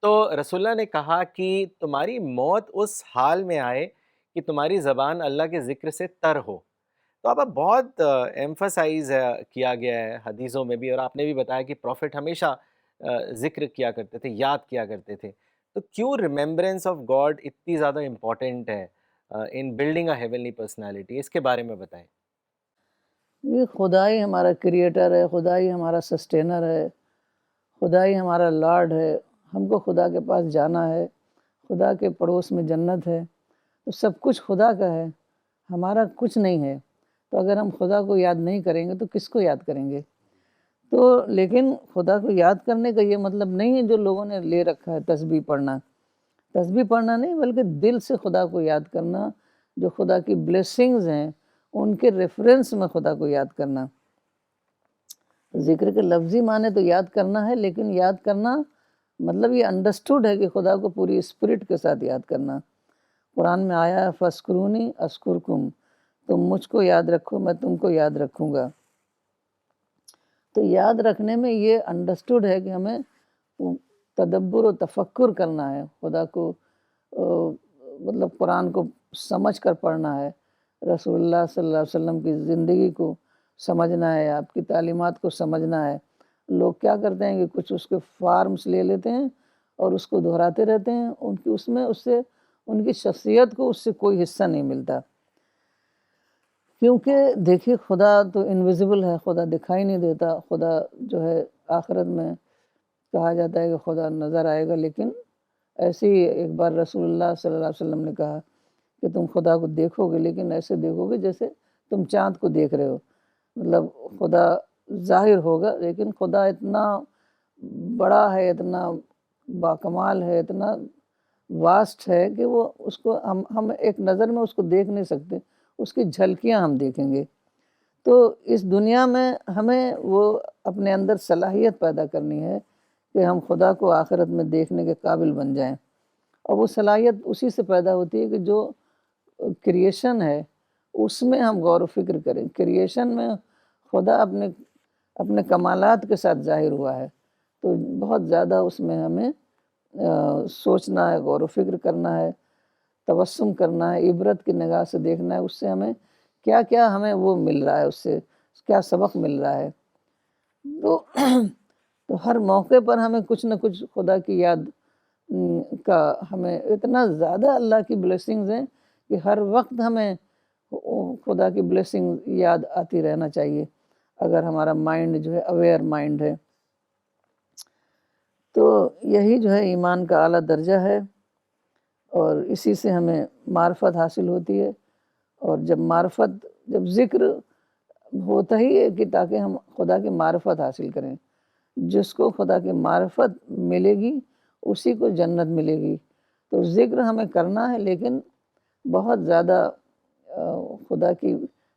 تو رسول اللہ نے کہا کہ تمہاری موت اس حال میں آئے کہ تمہاری زبان اللہ کے ذکر سے تر ہو. تو آپ بہت ایمفسائز کیا گیا ہے حدیثوں میں بھی، اور آپ نے بھی بتایا کہ پروفٹ ہمیشہ ذکر کیا کرتے تھے، یاد کیا کرتے تھے. تو کیوں ریممبرنس آف گاڈ اتنی زیادہ امپورٹنٹ ہے in building a heavenly personality? اس کے بارے میں بتائیں. یہ خدا ہی ہمارا کریٹر ہے، خدا ہی ہمارا سسٹینر ہے، خدا ہی ہمارا لارڈ ہے. ہم کو خدا کے پاس جانا ہے، خدا کے پڑوس میں جنت ہے. تو سب کچھ خدا کا ہے، ہمارا کچھ نہیں ہے. تو اگر ہم خدا کو یاد نہیں کریں گے تو کس کو یاد کریں گے؟ تو لیکن خدا کو یاد کرنے کا یہ مطلب نہیں ہے جو لوگوں نے لے رکھا ہے تسبیح پڑھنا. تسبیح پڑھنا نہیں، بلکہ دل سے خدا کو یاد کرنا، جو خدا کی بلیسنگز ہیں ان کے ریفرنس میں خدا کو یاد کرنا. ذکر کے لفظی معنی تو یاد کرنا ہے، لیکن یاد کرنا مطلب یہ انڈرسٹوڈ ہے کہ خدا کو پوری اسپرٹ کے ساتھ یاد کرنا. قرآن میں آیا ہے فَاذْكُرُونِی أَذْكُرْكُم، تم مجھ کو یاد رکھو میں تم کو یاد رکھوں گا. تو یاد رکھنے میں یہ انڈرسٹوڈ ہے کہ ہمیں تدبر و تفکر کرنا ہے، خدا کو مطلب قرآن کو سمجھ کر پڑھنا ہے، رسول اللہ صلی اللہ علیہ وسلم کی زندگی کو سمجھنا ہے، آپ کی تعلیمات کو سمجھنا ہے. لوگ کیا کرتے ہیں کہ کچھ اس کے فارمز لے لیتے ہیں اور اس کو دہراتے رہتے ہیں، اس سے ان کی شخصیت کو اس سے کوئی حصہ نہیں ملتا. کیونکہ دیکھیے خدا تو انویزیبل ہے، خدا دکھائی نہیں دیتا. خدا جو ہے آخرت میں کہا جاتا ہے کہ خدا نظر آئے گا، لیکن ایسے ہی ایک بار رسول اللہ صلی اللہ علیہ وسلم نے کہا کہ تم خدا کو دیکھو گے لیکن ایسے دیکھو گے جیسے تم چاند کو دیکھ رہے ہو. مطلب خدا ظاہر ہوگا، لیکن خدا اتنا بڑا ہے، اتنا باکمال ہے، اتنا واسٹ ہے کہ وہ اس کو ہم ایک نظر میں اس کو دیکھ نہیں سکتے، اس کی جھلکیاں ہم دیکھیں گے۔ تو اس دنیا میں ہمیں وہ اپنے اندر صلاحیت پیدا کرنی ہے کہ ہم خدا کو آخرت میں دیکھنے کے قابل بن جائیں، اور وہ صلاحیت اسی سے پیدا ہوتی ہے کہ جو کریشن ہے اس میں ہم غور و فکر کریں۔ کریشن میں خدا اپنے کمالات کے ساتھ ظاہر ہوا ہے، تو بہت زیادہ اس میں ہمیں سوچنا ہے، غور و فکر کرنا ہے، تبسم کرنا ہے، عبرت کی نگاہ سے دیکھنا ہے، اس سے ہمیں کیا کیا ہمیں وہ مل رہا ہے، اس سے کیا سبق مل رہا ہے۔ تو تو ہر موقع پر ہمیں کچھ نہ کچھ خدا کی یاد کا، ہمیں اتنا زیادہ اللہ کی بلیسنگز ہیں کہ ہر وقت ہمیں خدا کی بلیسنگ یاد آتی رہنا چاہیے، اگر ہمارا مائنڈ جو ہے اویئر مائنڈ ہے۔ تو یہی جو ہے ایمان کا اعلیٰ درجہ ہے، اور اسی سے ہمیں معرفت حاصل ہوتی ہے۔ اور جب ذکر ہوتا ہی ہے کہ تاکہ ہم خدا کی معرفت حاصل کریں، جس کو خدا کی معرفت ملے گی اسی کو جنت ملے گی۔ تو ذکر ہمیں کرنا ہے، لیکن بہت زیادہ خدا کی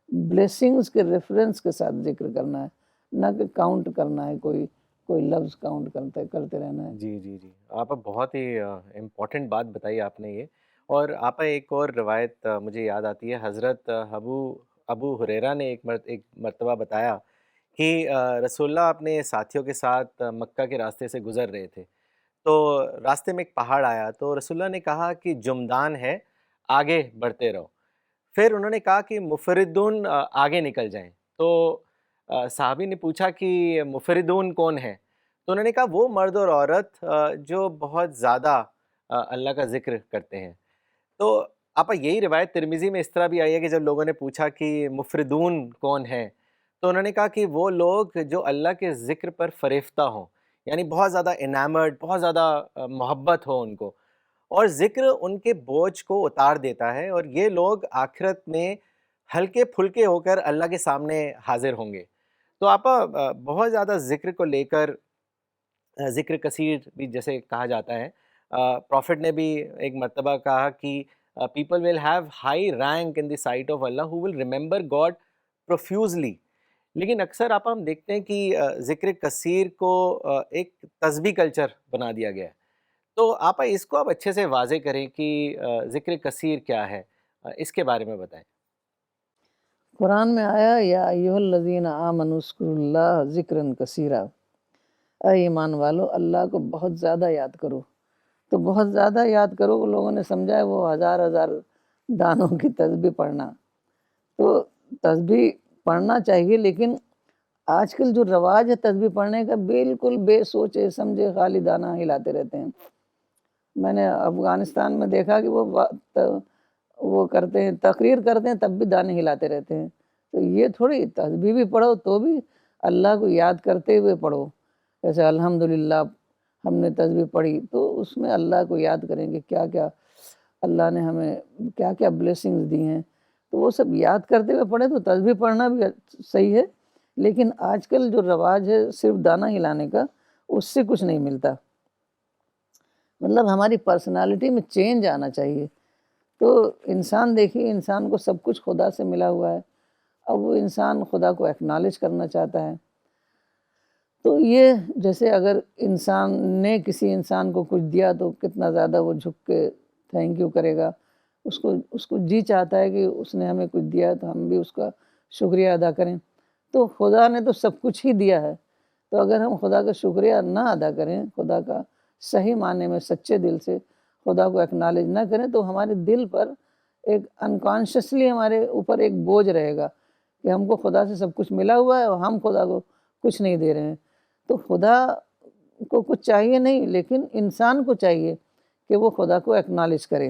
بلیسنگز کے ریفرنس کے ساتھ ذکر کرنا ہے، نہ کہ کاؤنٹ کرنا ہے، کوئی لفظ کاؤنٹ کرتے رہنا ہے۔ جی جی جی، آپ بہت ہی امپورٹنٹ بات بتائی آپ نے یہ۔ اور آپ ایک اور روایت مجھے یاد آتی ہے، حضرت ابو ہریرہ نے ایک مرتبہ بتایا کہ رسول اللہ اپنے ساتھیوں کے ساتھ مکہ کے راستے سے گزر رہے تھے، تو راستے میں ایک پہاڑ آیا، تو رسول اللہ نے کہا کہ جمدان ہے، آگے بڑھتے رہو۔ پھر انہوں نے کہا کہ مفردون آگے نکل جائیں، تو صحابی نے پوچھا کہ مفردون کون ہے؟ تو انہوں نے کہا وہ مرد اور عورت جو بہت زیادہ اللہ کا ذکر کرتے ہیں۔ تو آپا یہی روایت ترمذی میں اس طرح بھی آئی ہے کہ جب لوگوں نے پوچھا کہ مفردون کون ہیں، تو انہوں نے کہا کہ وہ لوگ جو اللہ کے ذکر پر فریفتہ ہوں، یعنی بہت زیادہ انیمرڈ، بہت زیادہ محبت ہو ان کو، اور ذکر ان کے بوجھ کو اتار دیتا ہے، اور یہ لوگ آخرت میں ہلکے پھلکے ہو کر اللہ کے سامنے حاضر ہوں گے۔ تو آپا بہت زیادہ ذکر کو لے کر، ذکر کثیر بھی جیسے کہا جاتا ہے، پروفٹ نے بھی ایک مرتبہ کہا کہ people will have high rank in the sight of اللہ who will remember God profusely. لیکن اکثر آپ ہم دیکھتے ہیں کہ ذکر کثیر کو ایک تسبیح کلچر بنا دیا گیا ہے۔ تو آپ اس کو آپ اچھے سے واضح کریں کہ ذکر کثیر کیا ہے، اس کے بارے میں بتائیں۔ قرآن میں آیا یا ایھا الذین آمنوا اذکروا اللہ ذکرا کثیرا، اے ایمان والو اللہ کو بہت زیادہ یاد کرو۔ تو بہت زیادہ یاد کرو، لوگوں نے سمجھا ہے وہ ہزار ہزار دانوں کی تسبیح پڑھنا۔ تو تسبیح پڑھنا چاہیے، لیکن آج کل جو رواج ہے تسبیح پڑھنے کا، بالکل بے سوچے سمجھے خالی دانہ ہلاتے رہتے ہیں۔ میں نے افغانستان میں دیکھا کہ وہ کرتے ہیں، تقریر کرتے ہیں، تب بھی دانے ہلاتے رہتے ہیں۔ تو یہ تھوڑی، تسبیح بھی پڑھو تو بھی اللہ کو یاد کرتے ہوئے پڑھو۔ جیسے الحمدللہ ہم نے تسبیح پڑھی تو اس میں اللہ کو یاد کریں کہ کیا کیا اللہ نے ہمیں کیا کیا بلیسنگز دی ہیں، تو وہ سب یاد کرتے ہوئے پڑھیں۔ تو تسبیح پڑھنا بھی صحیح ہے، لیکن آج کل جو رواج ہے صرف دانہ ہلانے کا، اس سے کچھ نہیں ملتا۔ مطلب ہماری پرسنالٹی میں چینج آنا چاہیے۔ تو انسان دیکھیے، انسان کو سب کچھ خدا سے ملا ہوا ہے، اب وہ انسان خدا کو ایکنالج کرنا چاہتا ہے۔ تو یہ جیسے اگر انسان نے کسی انسان کو کچھ دیا تو کتنا زیادہ وہ جھک کے تھینک یو کرے گا، اس کو جی چاہتا ہے کہ اس نے ہمیں کچھ دیا تو ہم بھی اس کا شکریہ ادا کریں۔ تو خدا نے تو سب کچھ ہی دیا ہے، تو اگر ہم خدا کا شکریہ نہ ادا کریں، خدا کا صحیح معنی میں سچے دل سے خدا کو ایکنالج نہ کریں، تو ہمارے دل پر ایک انکانشیسلی ہمارے اوپر ایک بوجھ رہے گا کہ ہم کو خدا سے سب کچھ ملا ہوا ہے اور ہم خدا کو کچھ نہیں دے رہے ہیں۔ تو خدا کو کچھ چاہیے نہیں، لیکن انسان کو چاہیے کہ وہ خدا کو ایکنالج کرے۔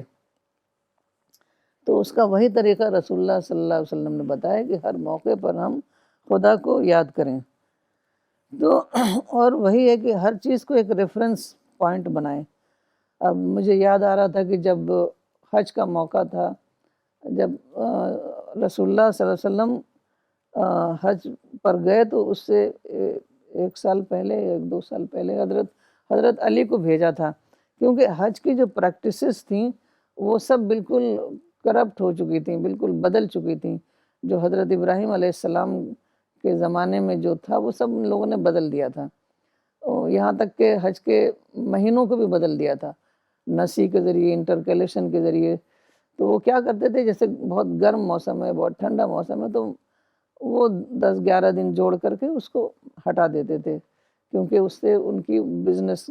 تو اس کا وہی طریقہ رسول اللہ صلی اللہ علیہ وسلم نے بتایا کہ ہر موقع پر ہم خدا کو یاد کریں۔ تو اور وہی ہے کہ ہر چیز کو ایک ریفرنس پوائنٹ بنائیں۔ اب مجھے یاد آ رہا تھا کہ جب حج کا موقع تھا، جب رسول اللہ صلی اللہ علیہ وسلم حج پر گئے تو اس سے 1 سال پہلے 1-2 سال پہلے حضرت علی کو بھیجا تھا، کیونکہ حج کی جو پریکٹسز تھیں وہ سب بالکل کرپٹ ہو چکی تھیں، بالکل بدل چکی تھیں. جو حضرت ابراہیم علیہ السلام کے زمانے میں جو تھا وہ سب ان لوگوں نے بدل دیا تھا، یہاں تک کہ حج کے مہینوں کو بھی بدل دیا تھا نسی کے ذریعے، انٹرکیلیشن کے ذریعے. تو وہ کیا کرتے تھے، جیسے بہت گرم موسم ہے، بہت ٹھنڈا موسم ہے، تو وہ 10-11 دن جوڑ کر کے اس کو ہٹا دیتے تھے، کیونکہ اس سے ان کی بزنس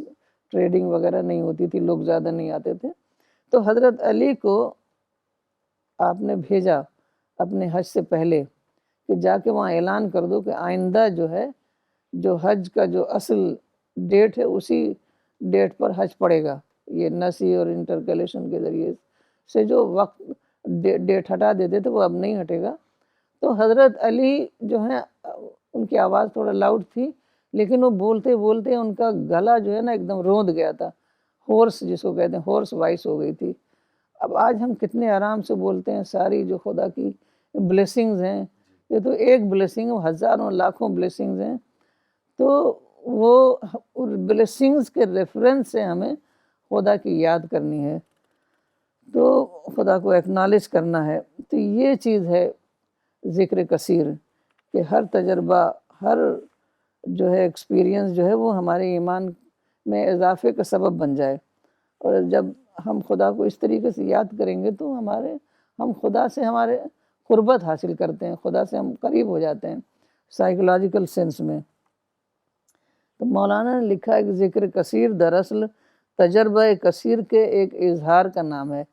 ٹریڈنگ وغیرہ نہیں ہوتی تھی، لوگ زیادہ نہیں آتے تھے. تو حضرت علی کو آپ نے بھیجا اپنے حج سے پہلے کہ جا کے وہاں اعلان کر دو کہ آئندہ جو ہے، جو حج کا جو اصل ڈیٹ ہے اسی ڈیٹ پر حج پڑے گا. یہ نسی اور انٹرکیلیشن کے ذریعے سے جو وقت ڈیٹ ہٹا دیتے تھے وہ اب نہیں ہٹے گا. تو حضرت علی جو ہیں، ان کی آواز تھوڑا لاؤڈ تھی، لیکن وہ بولتے بولتے ان کا گلا جو ہے نا ایک دم روند گیا تھا، ہورس جس کو کہتے ہیں، ہورس وائس ہو گئی تھی. اب آج ہم کتنے آرام سے بولتے ہیں، ساری جو خدا کی بلیسنگز ہیں، یہ تو ایک بلیسنگ ہے، ہزاروں لاکھوں بلیسنگز ہیں. تو وہ بلیسنگز کے ریفرنس سے ہمیں خدا کی یاد کرنی ہے، تو خدا کو ایکنالج کرنا ہے. تو یہ چیز ہے ذکر کثیر، کہ ہر تجربہ، ہر جو ہے ایکسپیرینس جو ہے وہ ہمارے ایمان میں اضافے کا سبب بن جائے. اور جب ہم خدا کو اس طریقے سے یاد کریں گے تو ہم خدا سے ہمارے قربت حاصل کرتے ہیں، خدا سے ہم قریب ہو جاتے ہیں سائیکولوجیکل سینس میں. تو مولانا نے لکھا ہے کہ ذکر کثیر دراصل تجربہ کثیر کے ایک اظہار کا نام ہے.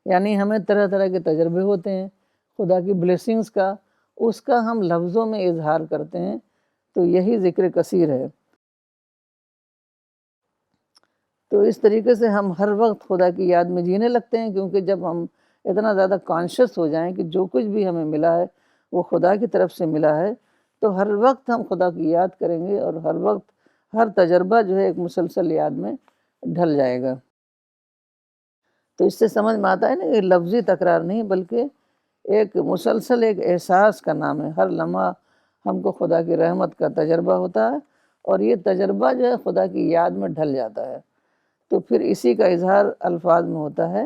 یعنی ہمیں طرح طرح کے تجربے ہوتے ہیں خدا کی بلیسنگز کا، اس کا ہم لفظوں میں اظہار کرتے ہیں، تو یہی ذکر کثیر ہے. تو اس طریقے سے ہم ہر وقت خدا کی یاد میں جینے لگتے ہیں، کیونکہ جب ہم اتنا زیادہ کانشیس ہو جائیں کہ جو کچھ بھی ہمیں ملا ہے وہ خدا کی طرف سے ملا ہے، تو ہر وقت ہم خدا کی یاد کریں گے، اور ہر وقت ہر تجربہ جو ہے ایک مسلسل یاد میں ڈھل جائے گا. تو اس سے سمجھ میں آتا ہے نا، یہ لفظی تکرار نہیں بلکہ ایک مسلسل ایک احساس کا نام ہے. ہر لمحہ ہم کو خدا کی رحمت کا تجربہ ہوتا ہے، اور یہ تجربہ جو ہے خدا کی یاد میں ڈھل جاتا ہے. تو پھر اسی کا اظہار الفاظ میں ہوتا ہے.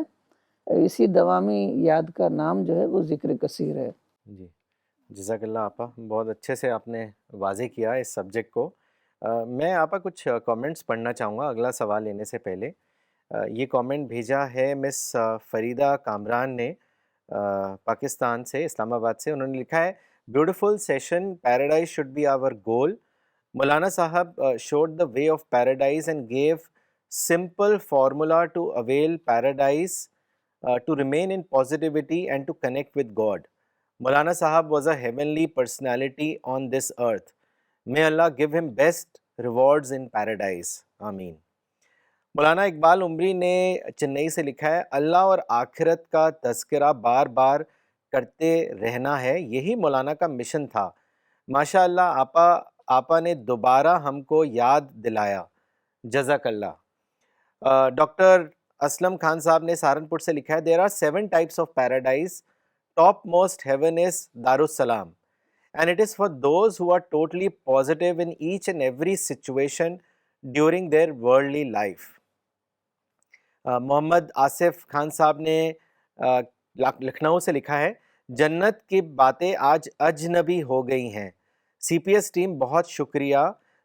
اسی دوامی یاد کا نام جو ہے وہ ذکر کثیر ہے. جی، جزاک اللہ آپا، بہت اچھے سے آپ نے واضح کیا اس سبجیکٹ کو. میں آپا کچھ کامنٹس پڑھنا چاہوں گا اگلا سوال لینے سے پہلے. یہ کامنٹ بھیجا ہے مس فریدہ کامران نے پاکستان سے، اسلام آباد سے. انہوں نے لکھا ہے، beautiful session, paradise should be our goal. مولانا صاحب showed the way of paradise and gave simple formula to avail paradise, to remain in positivity and to connect with God. Maulana Sahab was a heavenly personality on this earth. May Allah give him best rewards in paradise. Ameen. مولانا اقبال عمری نے چنئی سے لکھا ہے، اللہ اور آخرت کا تذکرہ بار بار کرتے رہنا ہے، یہی مولانا کا مشن تھا. ماشاء اللہ آپا نے دوبارہ ہم کو یاد دلایا، جزاک اللہ. ڈاکٹر اسلم خان صاحب نے سہارنپور سے لکھا ہے، there are 7 types of paradise. Top most heaven is Darussalam, and it is for those who are totally positive in each and every situation during their worldly life. محمد آصف خان صاحب نے لکھنؤ سے لکھا ہے، جنت کی باتیں آج اجنبی ہو گئی ہیں. سی پی ایس ٹیم بہت شکریہ،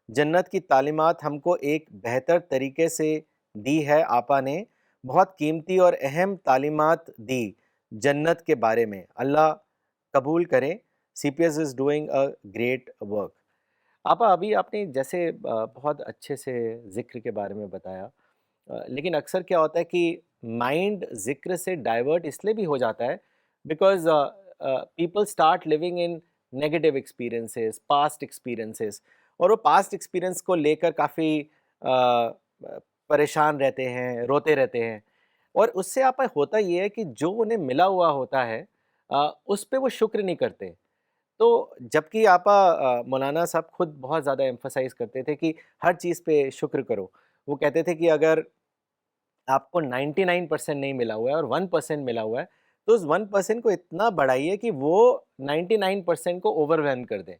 جنت کی تعلیمات ہم کو ایک بہتر طریقے سے دی ہے. آپا نے بہت قیمتی اور اہم تعلیمات دی جنت کے بارے میں، اللہ قبول کرے. C P S is doing a great work. آپا ابھی آپ نے جیسے بہت اچھے سے ذکر کے بارے میں بتایا، لیکن اکثر کیا ہوتا ہے کہ مائنڈ ذکر سے ڈائیورٹ اس لیے بھی ہو جاتا ہے because people start living in negative experiences, past experiences, اور وہ پاسٹ ایکسپیرئنس کو لے کر کافی پریشان رہتے ہیں، روتے رہتے ہیں. اور اس سے آپ ہوتا یہ ہے کہ جو انہیں ملا ہوا ہوتا ہے اس پہ وہ شکر نہیں کرتے. تو جبکہ آپا مولانا صاحب خود بہت زیادہ ایمفسائز کرتے تھے کہ ہر چیز پہ شکر کرو. وہ کہتے تھے کہ اگر آپ کو 99% نہیں ملا ہوا ہے اور 1% ملا ہوا ہے تو اس 1% کو اتنا بڑھائیے کہ وہ 99% کو اوور وہم کر دیں.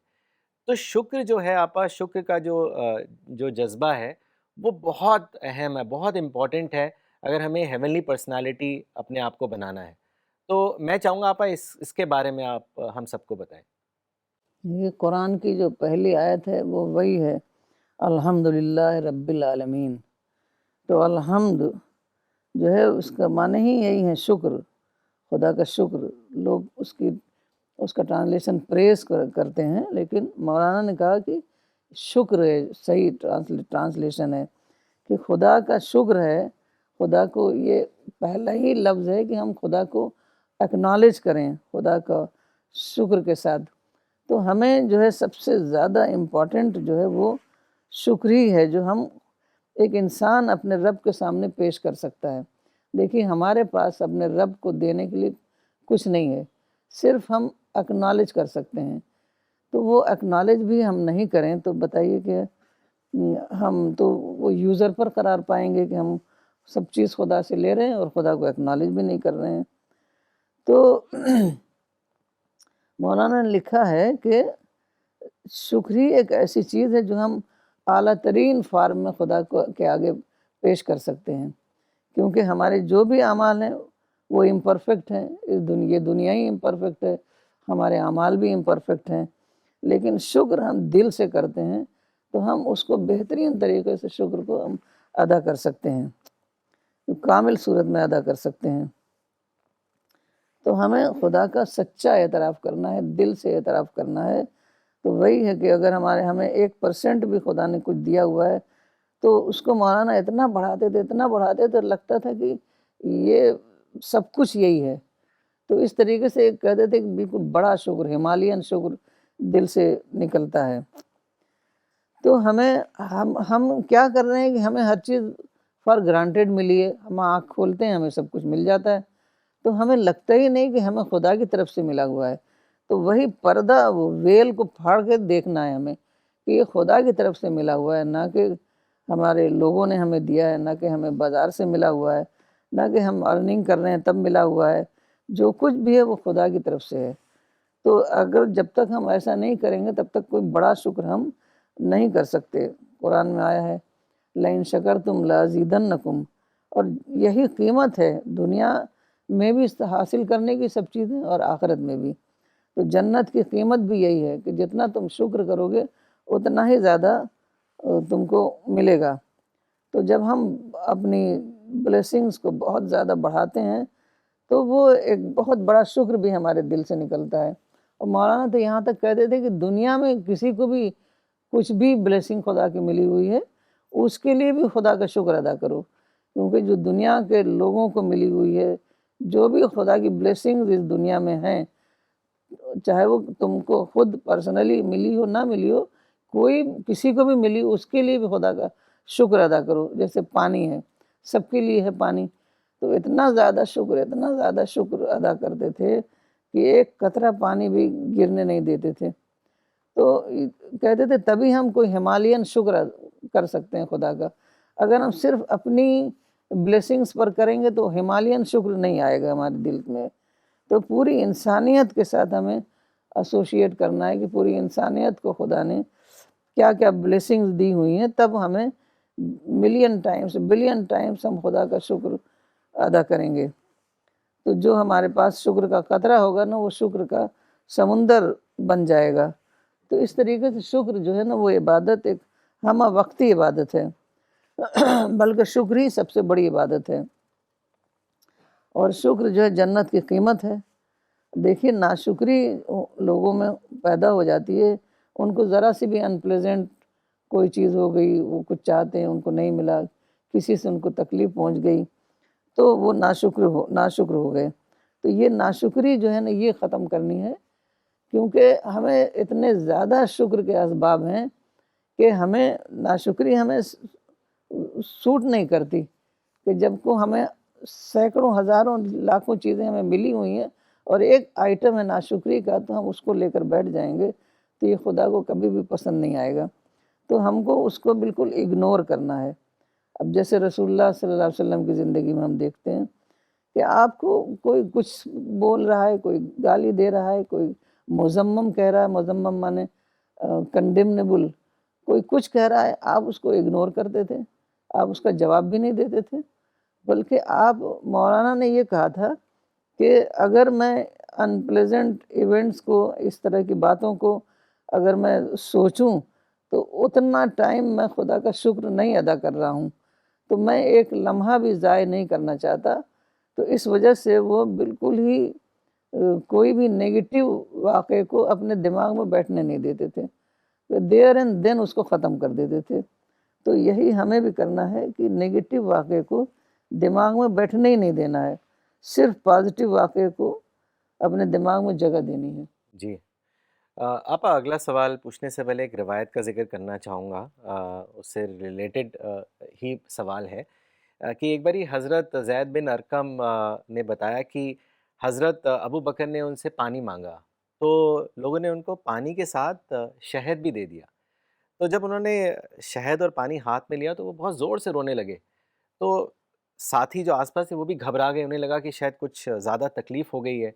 تو شکر جو ہے آپا، شکر کا جو جذبہ ہے وہ بہت اہم ہے، بہت امپورٹنٹ ہے اگر ہمیں ہیونلی پرسنالٹی اپنے آپ کو بنانا ہے. تو میں چاہوں گا آپا اس کے بارے میں آپ ہم سب کو بتائیں. یہ قرآن کی جو پہلی آیت ہے وہ وہی ہے، الحمدللہ رب العالمین. تو الحمد جو ہے اس کا معنی ہی یہی ہے، شکر، خدا کا شکر. لوگ اس کا ٹرانسلیشن پریز کرتے ہیں، لیکن مولانا نے کہا کہ شکر ہے، صحیح ٹرانسلیشن ہے کہ خدا کا شکر ہے. خدا کو یہ پہلا ہی لفظ ہے کہ ہم خدا کو ایکنالج کریں خدا کا شکر کے ساتھ. تو ہمیں جو ہے سب سے زیادہ امپورٹنٹ جو ہے وہ شکر ہی ہے جو ہم ایک انسان اپنے رب کے سامنے پیش کر سکتا ہے. دیکھیے ہمارے پاس اپنے رب کو دینے کے لیے کچھ نہیں ہے، صرف ہم اکنالج کر سکتے ہیں. تو وہ اکنالج بھی ہم نہیں کریں تو بتائیے کہ ہم تو وہ یوزر پر قرار پائیں گے کہ ہم سب چیز خدا سے لے رہے ہیں اور خدا کو اکنالج بھی نہیں کر رہے ہیں. تو مولانا نے لکھا ہے کہ شکر ہی ایک ایسی چیز ہے جو ہم اعلیٰ ترین فارم میں خدا کے آگے پیش کر سکتے ہیں، کیونکہ ہمارے جو بھی اعمال ہیں وہ امپرفیکٹ ہیں. یہ دنیا ہی امپرفیکٹ ہے، ہمارے اعمال بھی امپرفیکٹ ہیں، لیکن شکر ہم دل سے کرتے ہیں تو ہم اس کو بہترین طریقے سے شکر کو ہم ادا کر سکتے ہیں، کامل صورت میں ادا کر سکتے ہیں. تو ہمیں خدا کا سچا اعتراف کرنا ہے، دل سے اعتراف کرنا ہے. تو وہی ہے کہ اگر ہمیں 1% بھی خدا نے کچھ دیا ہوا ہے تو اس کو مولانا اتنا بڑھاتے تو لگتا تھا کہ یہ سب کچھ یہی ہے. تو اس طریقے سے کہتے تھے کہ بالکل بڑا شکر، ہمالیین شکر دل سے نکلتا ہے. تو ہم کیا کر رہے ہیں کہ ہمیں ہر چیز فار گرانٹیڈ ملی ہے، ہم آنکھ کھولتے ہیں ہمیں سب کچھ مل جاتا ہے، تو ہمیں لگتا ہی نہیں کہ ہمیں خدا کی طرف سے ملا ہوا ہے. تو وہی پردہ، وہ ویل کو پھاڑ کے دیکھنا ہے ہمیں کہ یہ خدا کی طرف سے ملا ہوا ہے، نہ کہ ہمارے لوگوں نے ہمیں دیا ہے، نہ کہ ہمیں بازار سے ملا ہوا ہے، نہ کہ ہم ارننگ کر رہے ہیں تب ملا ہوا ہے. جو کچھ بھی ہے وہ خدا کی طرف سے ہے. تو اگر جب تک ہم ایسا نہیں کریں گے تب تک کوئی بڑا شکر ہم نہیں کر سکتے. قرآن میں آیا ہے لَإِن شَكَرْتُمْ لَأَزِيدَنَّكُمْ، اور یہی قیمت ہے دنیا میں بھی حاصل کرنے کی سب چیزیں اور آخرت میں بھی. تو جنت کی قیمت بھی یہی ہے کہ جتنا تم شکر کرو گے اتنا ہی زیادہ تم کو ملے گا. تو جب ہم اپنی بلیسنگز کو بہت زیادہ بڑھاتے ہیں تو وہ ایک بہت بڑا شکر بھی ہمارے دل سے نکلتا ہے. اور مولانا تو یہاں تک کہتے تھے کہ دنیا میں کسی کو بھی کچھ بھی بلیسنگ خدا کی ملی ہوئی ہے اس کے لیے بھی خدا کا شکر ادا کرو، کیونکہ جو دنیا کے لوگوں کو ملی ہوئی ہے، جو بھی خدا کی بلیسنگز اس دنیا میں ہیں، چاہے وہ تم کو خود پرسنلی ملی ہو نہ ملی ہو، کوئی کسی کو بھی ملی اس کے لیے بھی خدا کا شکر ادا کرو. جیسے پانی ہے، سب کے لیے ہے پانی، تو اتنا زیادہ شکر ادا کرتے تھے کہ ایک قطرہ پانی بھی گرنے نہیں دیتے تھے. تو کہتے تھے تبھی ہم کوئی ہمالیین شکر کر سکتے ہیں خدا کا. اگر ہم صرف اپنی بلیسنگز پر کریں گے تو ہمالیین شکر نہیں آئے گا ہمارے دل میں. تو پوری انسانیت کے ساتھ ہمیں ایسوسیٹ کرنا ہے کہ پوری انسانیت کو خدا نے کیا کیا بلیسنگز دی ہوئی ہیں، تب ہمیں ملین ٹائمز بلین ٹائمز ہم خدا کا شکر ادا کریں گے. تو جو ہمارے پاس شکر کا قطرہ ہوگا نا وہ شکر کا سمندر بن جائے گا. تو اس طریقے سے شکر جو ہے نا وہ عبادت ایک ہمہ وقتی عبادت ہے، بلکہ شکر ہی سب سے بڑی عبادت ہے. اور شکر جو ہے جنت کی قیمت ہے. دیکھیے ناشکری لوگوں میں پیدا ہو جاتی ہے، ان کو ذرا سی بھی انپلیزنٹ کوئی چیز ہو گئی، وہ کچھ چاہتے ہیں ان کو نہیں ملا، کسی سے ان کو تکلیف پہنچ گئی تو وہ ناشکر ہو گئے. تو یہ ناشکری جو ہے نا یہ ختم کرنی ہے، کیونکہ ہمیں اتنے زیادہ شکر کے اسباب ہیں کہ ہمیں ناشکری ہمیں سوٹ نہیں کرتی. کہ جب کو ہمیں سینکڑوں ہزاروں لاکھوں چیزیں ہمیں ملی ہوئی ہیں اور ایک آئٹم ہے ناشکری کا تو ہم اس کو لے کر بیٹھ جائیں گے تو یہ خدا کو کبھی بھی پسند نہیں آئے گا. تو ہم کو اس کو بالکل اگنور کرنا ہے. اب جیسے رسول اللہ صلی اللہ علیہ وسلم کی زندگی میں ہم دیکھتے ہیں کہ آپ کو کوئی کچھ بول رہا ہے، کوئی گالی دے رہا ہے، کوئی مذمم کہہ رہا ہے، مذمم مانے کنڈیمنیبل، کوئی کچھ کہہ رہا ہے، آپ اس کو اگنور کرتے تھے، آپ اس کا جواب بھی نہیں دیتے تھے، بلکہ آپ مولانا نے یہ کہا تھا کہ اگر میں ان پلیزنٹ ایونٹس کو، اس طرح کی باتوں کو اگر میں سوچوں تو اتنا ٹائم میں خدا کا شکر نہیں ادا کر رہا ہوں، تو میں ایک لمحہ بھی ضائع نہیں کرنا چاہتا. تو اس وجہ سے وہ بالکل ہی کوئی بھی نیگیٹو واقعے کو اپنے دماغ میں بیٹھنے نہیں دیتے تھے، دیر اینڈ دین اس کو ختم کر دیتے تھے. تو یہی ہمیں بھی کرنا ہے کہ نیگیٹو واقعے کو دماغ میں بیٹھنے ہی نہیں دینا ہے، صرف پازیٹیو واقعے کو اپنے دماغ میں جگہ دینی ہے. جی. آپا اگلا سوال پوچھنے سے پہلے ایک روایت کا ذکر کرنا چاہوں گا، اس سے ریلیٹڈ ہی سوال ہے کہ ایک باری حضرت زید بن ارقم نے بتایا کہ حضرت ابو بکر نے ان سے پانی مانگا، تو لوگوں نے ان کو پانی کے ساتھ شہد بھی دے دیا. تو جب انہوں نے شہد اور پانی ہاتھ میں لیا تو وہ بہت زور سے رونے لگے. تو ساتھی جو آس پاس تھے وہ بھی گھبرا گئے، انہیں لگا کہ شاید کچھ زیادہ تکلیف ہو گئی ہے.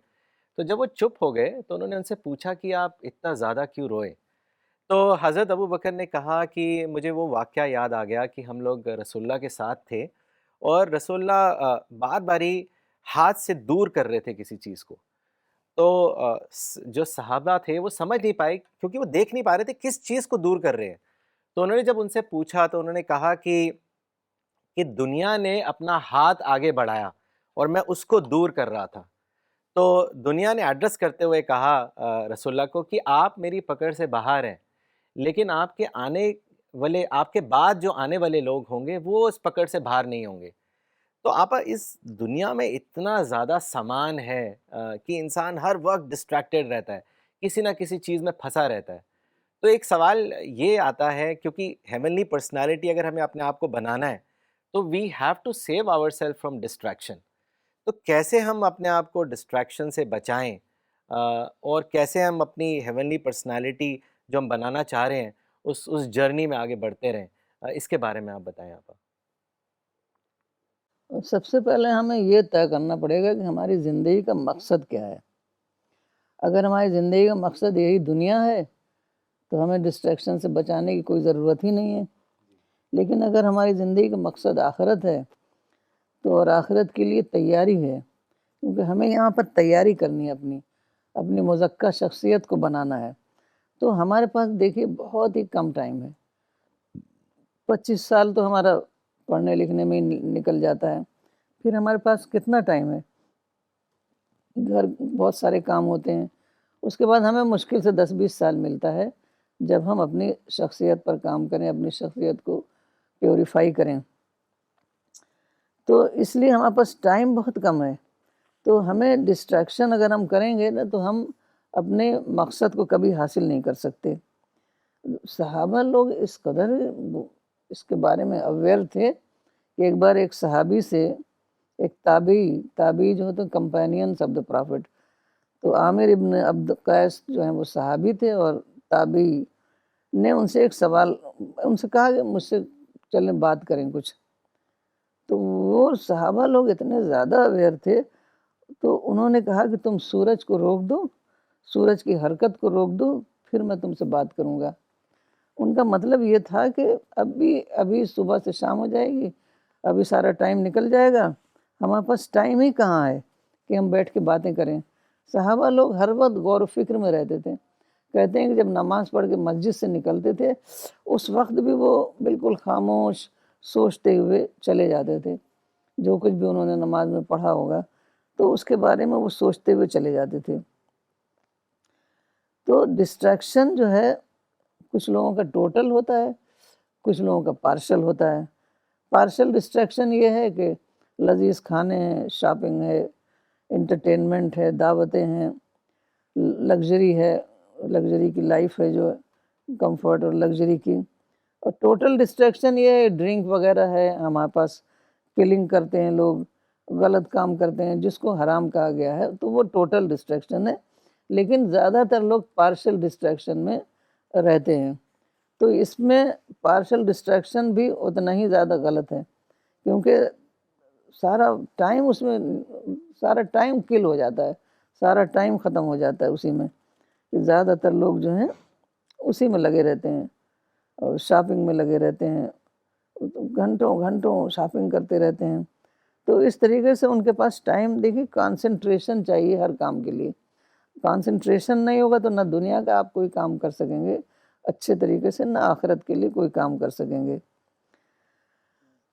تو جب وہ چپ ہو گئے تو انہوں نے ان سے پوچھا کہ آپ اتنا زیادہ کیوں روئے؟ تو حضرت ابو بکر نے کہا کہ مجھے وہ واقعہ یاد آ گیا کہ ہم لوگ رسول اللہ کے ساتھ تھے اور رسول اللہ بار باری ہاتھ سے دور کر رہے تھے کسی چیز کو. تو جو صحابہ تھے وہ سمجھ نہیں پائے کیونکہ وہ دیکھ نہیں پا رہے تھے کس چیز کو دور کر رہے ہیں. تو انہوں نے جب ان سے پوچھا تو انہوں نے کہا کہ دنیا نے اپنا ہاتھ آگے بڑھایا اور میں اس کو دور کر رہا تھا. تو دنیا نے ایڈریس کرتے ہوئے کہا رسول اللہ کو کہ آپ میری پکڑ سے باہر ہیں، لیکن آپ کے بعد جو آنے والے لوگ ہوں گے وہ اس پکڑ سے باہر نہیں ہوں گے. تو آپا اس دنیا میں اتنا زیادہ سامان ہے کہ انسان ہر وقت ڈسٹریکٹڈ رہتا ہے، کسی نہ کسی چیز میں پھنسا رہتا ہے. تو ایک سوال یہ آتا ہے کیونکہ ہیونلی پرسنالٹی اگر ہمیں اپنے آپ کو بنانا ہے تو we have to save our self from distraction. تو کیسے ہم اپنے آپ کو ڈسٹریکشن سے بچائیں اور کیسے ہم اپنی ہیونلی پرسنالٹی جو ہم بنانا چاہ رہے ہیں اس جرنی میں آگے بڑھتے رہیں؟ اس کے بارے میں آپ بتائیں آپ. سب سے پہلے ہمیں یہ طے کرنا پڑے گا کہ ہماری زندگی کا مقصد کیا ہے. اگر ہماری زندگی کا مقصد یہی دنیا ہے تو ہمیں ڈسٹریکشن سے بچانے کی کوئی ضرورت ہی نہیں ہے. لیکن اگر ہماری زندگی کا مقصد آخرت ہے تو اور آخرت کے لیے تیاری ہے، کیونکہ ہمیں یہاں پر تیاری کرنی ہے، اپنی مزکہ شخصیت کو بنانا ہے. تو ہمارے پاس دیکھیے بہت ہی کم ٹائم ہے، 25 سال تو ہمارا پڑھنے لکھنے میں ہی نکل جاتا ہے. پھر ہمارے پاس کتنا ٹائم ہے؟ گھر بہت سارے کام ہوتے ہیں. اس کے بعد ہمیں مشکل سے 10-20 سال ملتا ہے جب ہم اپنی شخصیت پر کام کریں، اپنی شخصیت کو پیوریفائی کریں. تو اس لیے ہمارے پاس ٹائم بہت کم ہے. تو ہمیں ڈسٹریکشن اگر ہم کریں گے نا تو ہم اپنے مقصد کو کبھی حاصل نہیں کر سکتے. صحابہ لوگ اس قدر اس کے بارے میں اویئر تھے کہ ایک بار ایک صحابی سے ایک تابعی جو ہوتے ہیں کمپینینس آف دا پرافٹ، تو عامر ابن عبد قیس جو ہیں وہ صحابی تھے، اور تابعی نے ان سے ایک سوال، ان سے کہا کہ مجھ سے چلیں بات کریں کچھ. تو وہ صحابہ لوگ اتنے زیادہ اویئر تھے تو انہوں نے کہا کہ تم سورج کو روک دو، سورج کی حرکت کو روک دو، پھر میں تم سے بات کروں گا. ان کا مطلب یہ تھا کہ ابھی صبح سے شام ہو جائے گی، ابھی سارا ٹائم نکل جائے گا، ہمارے پاس ٹائم ہی کہاں ہے کہ ہم بیٹھ کے باتیں کریں. صحابہ لوگ ہر وقت غور و فکر میں رہتے تھے. کہتے ہیں کہ جب نماز پڑھ کے مسجد سے نکلتے تھے اس وقت بھی وہ بالکل خاموش سوچتے ہوئے چلے جاتے تھے. جو کچھ بھی انہوں نے نماز میں پڑھا ہوگا تو اس کے بارے میں وہ سوچتے ہوئے چلے جاتے تھے. تو ڈسٹریکشن جو ہے کچھ لوگوں کا ٹوٹل ہوتا ہے، کچھ لوگوں کا پارشل ہوتا ہے. پارشل ڈسٹریکشن یہ ہے کہ لذیذ کھانے ہیں، شاپنگ ہے، انٹرٹینمنٹ ہے، دعوتیں ہیں، لگژری ہے، لگژری کی لائف ہے جو کمفرٹ اور لگژری کی. اور ٹوٹل ڈسٹریکشن یہ ہے ڈرنک وغیرہ ہے ہمارے پاس، کلنگ کرتے ہیں لوگ، غلط کام کرتے ہیں جس کو حرام کہا گیا ہے، تو وہ ٹوٹل ڈسٹریکشن ہے. لیکن زیادہ تر لوگ پارشل ڈسٹریکشن میں رہتے ہیں. تو اس میں پارشل ڈسٹریکشن بھی اتنا ہی زیادہ غلط ہے، کیونکہ سارا ٹائم اس میں، سارا ٹائم کل ہو جاتا ہے، سارا ٹائم ختم ہو جاتا ہے اسی میں، کہ زیادہ تر لوگ جو ہیں اسی میں لگے رہتے ہیں اور شاپنگ میں لگے رہتے ہیں، گھنٹوں گھنٹوں شاپنگ کرتے رہتے ہیں. تو اس طریقے سے ان کے پاس ٹائم، دیکھیے کانسنٹریشن چاہیے ہر کام کے لیے. کانسنٹریشن نہیں ہوگا تو نہ دنیا کا آپ کوئی کام کر سکیں گے اچھے طریقے سے، نہ آخرت کے لیے کوئی کام کر سکیں گے.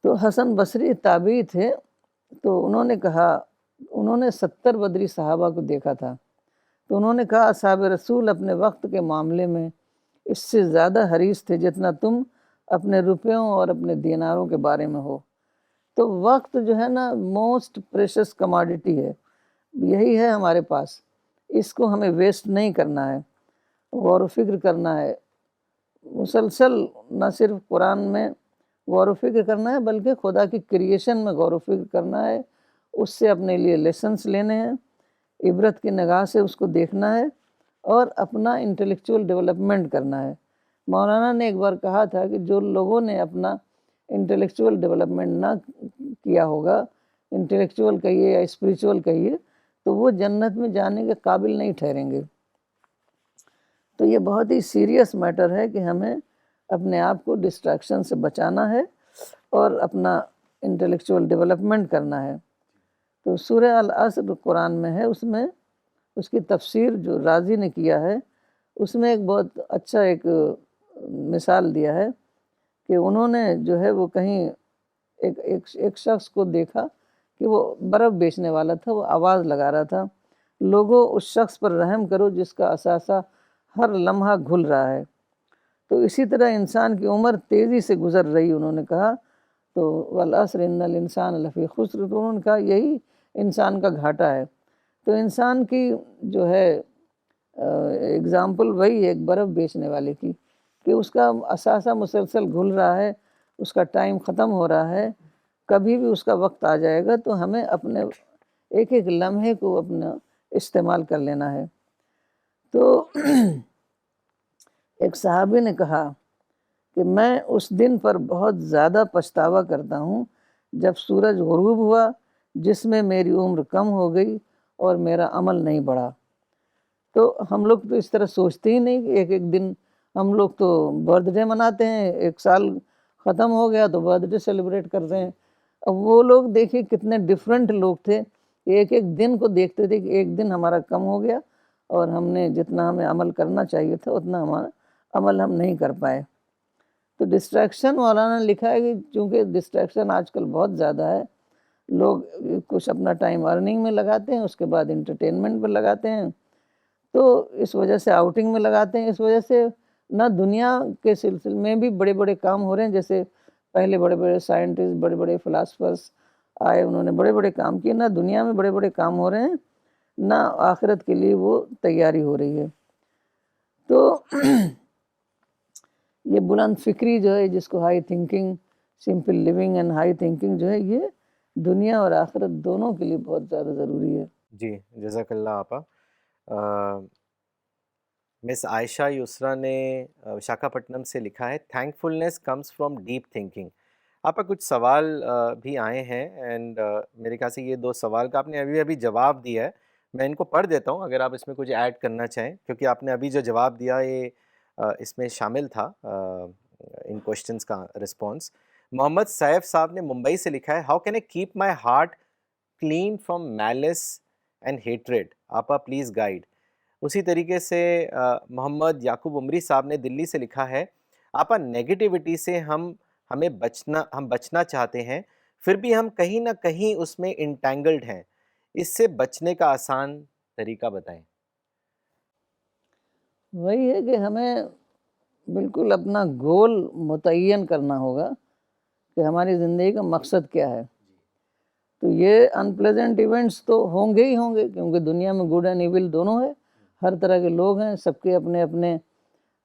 تو حسن بصری تابعی تھے، تو انہوں نے کہا، انہوں نے 70 بدری صحابہ کو دیکھا تھا، تو انہوں نے کہا اصحاب رسول اپنے وقت کے معاملے میں اس سے زیادہ حریص تھے جتنا تم اپنے روپیوں اور اپنے دیناروں کے بارے میں ہو. تو وقت جو ہے نا موسٹ پریشس کماڈیٹی ہے، یہی ہے ہمارے پاس، اس کو ہمیں ویسٹ نہیں کرنا ہے، غور و فکر کرنا ہے مسلسل، نہ صرف قرآن میں غور و فکر کرنا ہے بلکہ خدا کی کریشن میں غور و فکر کرنا ہے، اس سے اپنے لیے لیسنس لینے ہیں، عبرت کی نگاہ سے اس کو دیکھنا ہے اور اپنا انٹلیکچول ڈیولپمنٹ کرنا ہے. مولانا نے ایک بار کہا تھا کہ جو لوگوں نے اپنا انٹلیکچول ڈیولپمنٹ نہ کیا ہوگا، انٹلیکچول کہیے یا اسپریچول کہیے، تو وہ جنت میں جانے کے قابل نہیں ٹھہریں گے. تو یہ بہت ہی سیریس میٹر ہے کہ ہمیں اپنے آپ کو ڈسٹریکشن سے بچانا ہے اور اپنا انٹلیکچول ڈیولپمنٹ کرنا ہے. تو سورہ العصر قرآن میں ہے، اس میں اس کی تفسیر جو رازی نے کیا ہے، اس میں ایک بہت اچھا ایک مثال دیا ہے کہ انہوں نے جو ہے وہ کہیں ایک شخص کو دیکھا کہ وہ برف بیچنے والا تھا، وہ آواز لگا رہا تھا، لوگوں اس شخص پر رحم کرو جس کا اثاثہ ہر لمحہ گھل رہا ہے. تو اسی طرح انسان کی عمر تیزی سے گزر رہی، انہوں نے کہا، تو والعصر ان الانسان لفی خسر، تو انہوں نے کہا یہی انسان کا گھاٹا ہے. تو انسان کی جو ہے اگزامپل وہی ہے ایک برف بیچنے والے کی، کہ اس کا اثاثہ مسلسل گھل رہا ہے، اس کا ٹائم ختم ہو رہا ہے، کبھی بھی اس کا وقت آ جائے گا. تو ہمیں اپنے ایک ایک لمحے کو اپنا استعمال کر لینا ہے. تو ایک صحابی نے کہا کہ میں اس دن پر بہت زیادہ پچھتاوا کرتا ہوں جب سورج غروب ہوا، جس میں میری عمر کم ہو گئی اور میرا عمل نہیں بڑھا. تو ہم لوگ تو اس طرح سوچتے ہی نہیں کہ ایک ایک دن، ہم لوگ تو برتھ ڈے مناتے ہیں، ایک سال ختم ہو گیا تو برتھ ڈے سیلیبریٹ کرتے ہیں. اب وہ لوگ دیکھیے کتنے ڈیفرنٹ لوگ تھے، ایک ایک دن کو دیکھتے تھے کہ ایک دن ہمارا کم ہو گیا اور ہم نے جتنا ہمیں عمل کرنا چاہیے تھا اتنا ہمارا عمل ہم نہیں کر پائے. تو ڈسٹریکشن مولانا نے لکھا ہے کہ چونکہ ڈسٹریکشن آج کل بہت زیادہ ہے، لوگ کچھ اپنا ٹائم ارننگ میں لگاتے ہیں، اس کے بعد انٹرٹینمنٹ میں لگاتے ہیں، تو اس وجہ سے آؤٹنگ میں لگاتے ہیں، اس وجہ سے نہ دنیا کے سلسلے میں بھی بڑے بڑے کام ہو رہے ہیں، جیسے پہلے بڑے بڑے سائنٹسٹ، بڑے بڑے فلاسفرس آئے، انہوں نے بڑے بڑے کام کیے، نہ دنیا میں بڑے بڑے کام ہو رہے ہیں، نہ آخرت کے لیے وہ تیاری ہو رہی ہے. تو یہ بلند فکری جو ہے، جس کو high thinking, simple living and high thinking جو ہے، یہ دنیا اور آخرت دونوں کے لیے بہت زیادہ ضروری ہے. جی جزاک اللہ آپا. مس عائشہ یسرا نے وشاکھاپٹنم سے لکھا ہے، thank فلنس comes from deep thinking. آپ کا کچھ سوال بھی آئے ہیں، اینڈ میرے خیال سے یہ 2 سوال کا آپ نے ابھی جواب دیا ہے. میں ان کو پڑھ دیتا ہوں اگر آپ اس میں کچھ ایڈ کرنا چاہیں، کیونکہ آپ نے ابھی جو جواب دیا یہ اس میں شامل تھا ان کوشچنس کا رسپانس. محمد سیف صاحب نے ممبئی سے لکھا ہے، how can I keep my heart clean from males and hatred, آپا پلیز گائیڈ. اسی طریقے سے محمد یعقوب عمری صاحب نے دلی سے لکھا ہے، آپا نیگیٹیوٹی سے ہم بچنا چاہتے ہیں، پھر بھی ہم کہیں نہ کہیں اس میں انٹینگلڈ ہیں، اس سے بچنے کا آسان طریقہ بتائیں. وہی ہے کہ ہمیں بالکل اپنا گول متعین کرنا ہوگا کہ ہماری زندگی کا مقصد کیا ہے. تو یہ ان پلیزنٹ ایونٹس تو ہوں گے ہی ہوں گے، کیونکہ دنیا میں گڈ اینڈ ایول دونوں ہے، ہر طرح کے لوگ ہیں، سب کے اپنے اپنے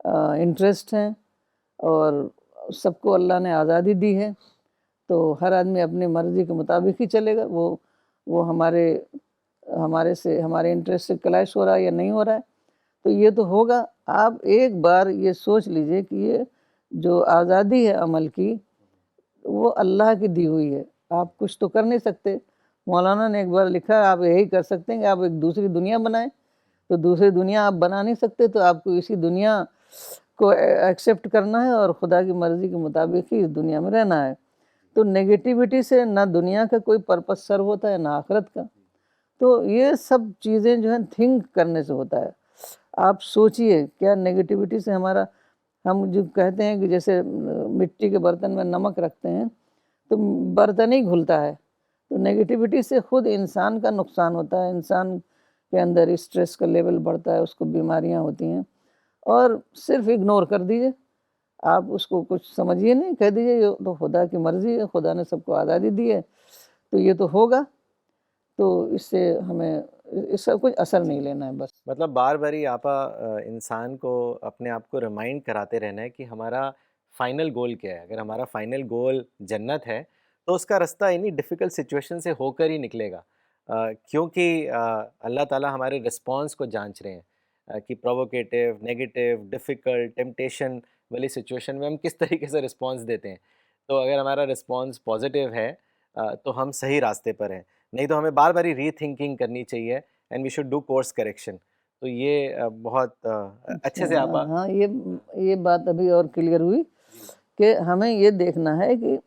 انٹرسٹ ہیں، اور سب کو اللہ نے آزادی دی ہے، تو ہر آدمی اپنی مرضی کے مطابق ہی چلے گا. وہ ہمارے انٹرسٹ سے کلیش ہو رہا ہے یا نہیں ہو رہا ہے، تو یہ تو ہوگا. آپ ایک بار یہ سوچ لیجئے کہ یہ جو آزادی ہے عمل کی، وہ اللہ کی دی ہوئی ہے، آپ کچھ تو کر نہیں سکتے. مولانا نے ایک بار لکھا آپ یہی کر سکتے ہیں کہ آپ ایک دوسری دنیا بنائیں. تو دوسری دنیا آپ بنا نہیں سکتے تو آپ کو اسی دنیا کو ایکسیپٹ کرنا ہے اور خدا کی مرضی کے مطابق ہی اس دنیا میں رہنا ہے. تو نگیٹیوٹی سے نہ دنیا کا کوئی پرپس سرو ہوتا ہے نہ آخرت کا. تو یہ سب چیزیں جو ہیں تھنک کرنے سے ہوتا ہے. آپ سوچئے کیا نگیٹیوٹی سے ہمارا، ہم جو کہتے ہیں کہ جیسے مٹی کے برتن میں نمک رکھتے ہیں تو برتن ہی گھلتا ہے. تو نگیٹیوٹی سے خود انسان کا نقصان ہوتا ہے، انسان کے اندر اسٹریس کا لیول بڑھتا ہے، اس کو بیماریاں ہوتی ہیں. اور صرف اگنور کر دیجئے، آپ اس کو کچھ سمجھیے نہیں، کہہ دیجئے یہ تو خدا کی مرضی ہے، خدا نے سب کو آزادی دی ہے تو یہ تو ہوگا. تو اس سے ہمیں اس کا کوئی اثر نہیں لینا ہے. بس مطلب بار باری آپا انسان کو اپنے آپ کو ریمائنڈ کراتے رہنا ہے کہ ہمارا فائنل گول کیا ہے. اگر ہمارا فائنل گول جنت ہے تو اس کا رستہ انہی ڈیفیکلٹ سچویشن سے ہو کر ہی نکلے گا. کیونکہ اللہ تعالیٰ ہمارے رسپانس کو جانچ رہے ہیں کہ پرووکیٹیو، نیگیٹیو، ڈیفیکلٹ، ٹیمپٹیشن والی سچویشن میں ہم کس طریقے سے رسپانس دیتے ہیں. تو اگر ہمارا رسپانس پازیٹیو ہے تو ہم صحیح راستے پر ہیں، نہیں تو ہمیں بار باری ری تھنکنگ کرنی چاہیے and we should do course correction. تو یہ بہت اچھے سے آپا. ہاں یہ بات ابھی اور کلیئر ہوئی کہ ہمیں یہ دیکھنا ہے کہ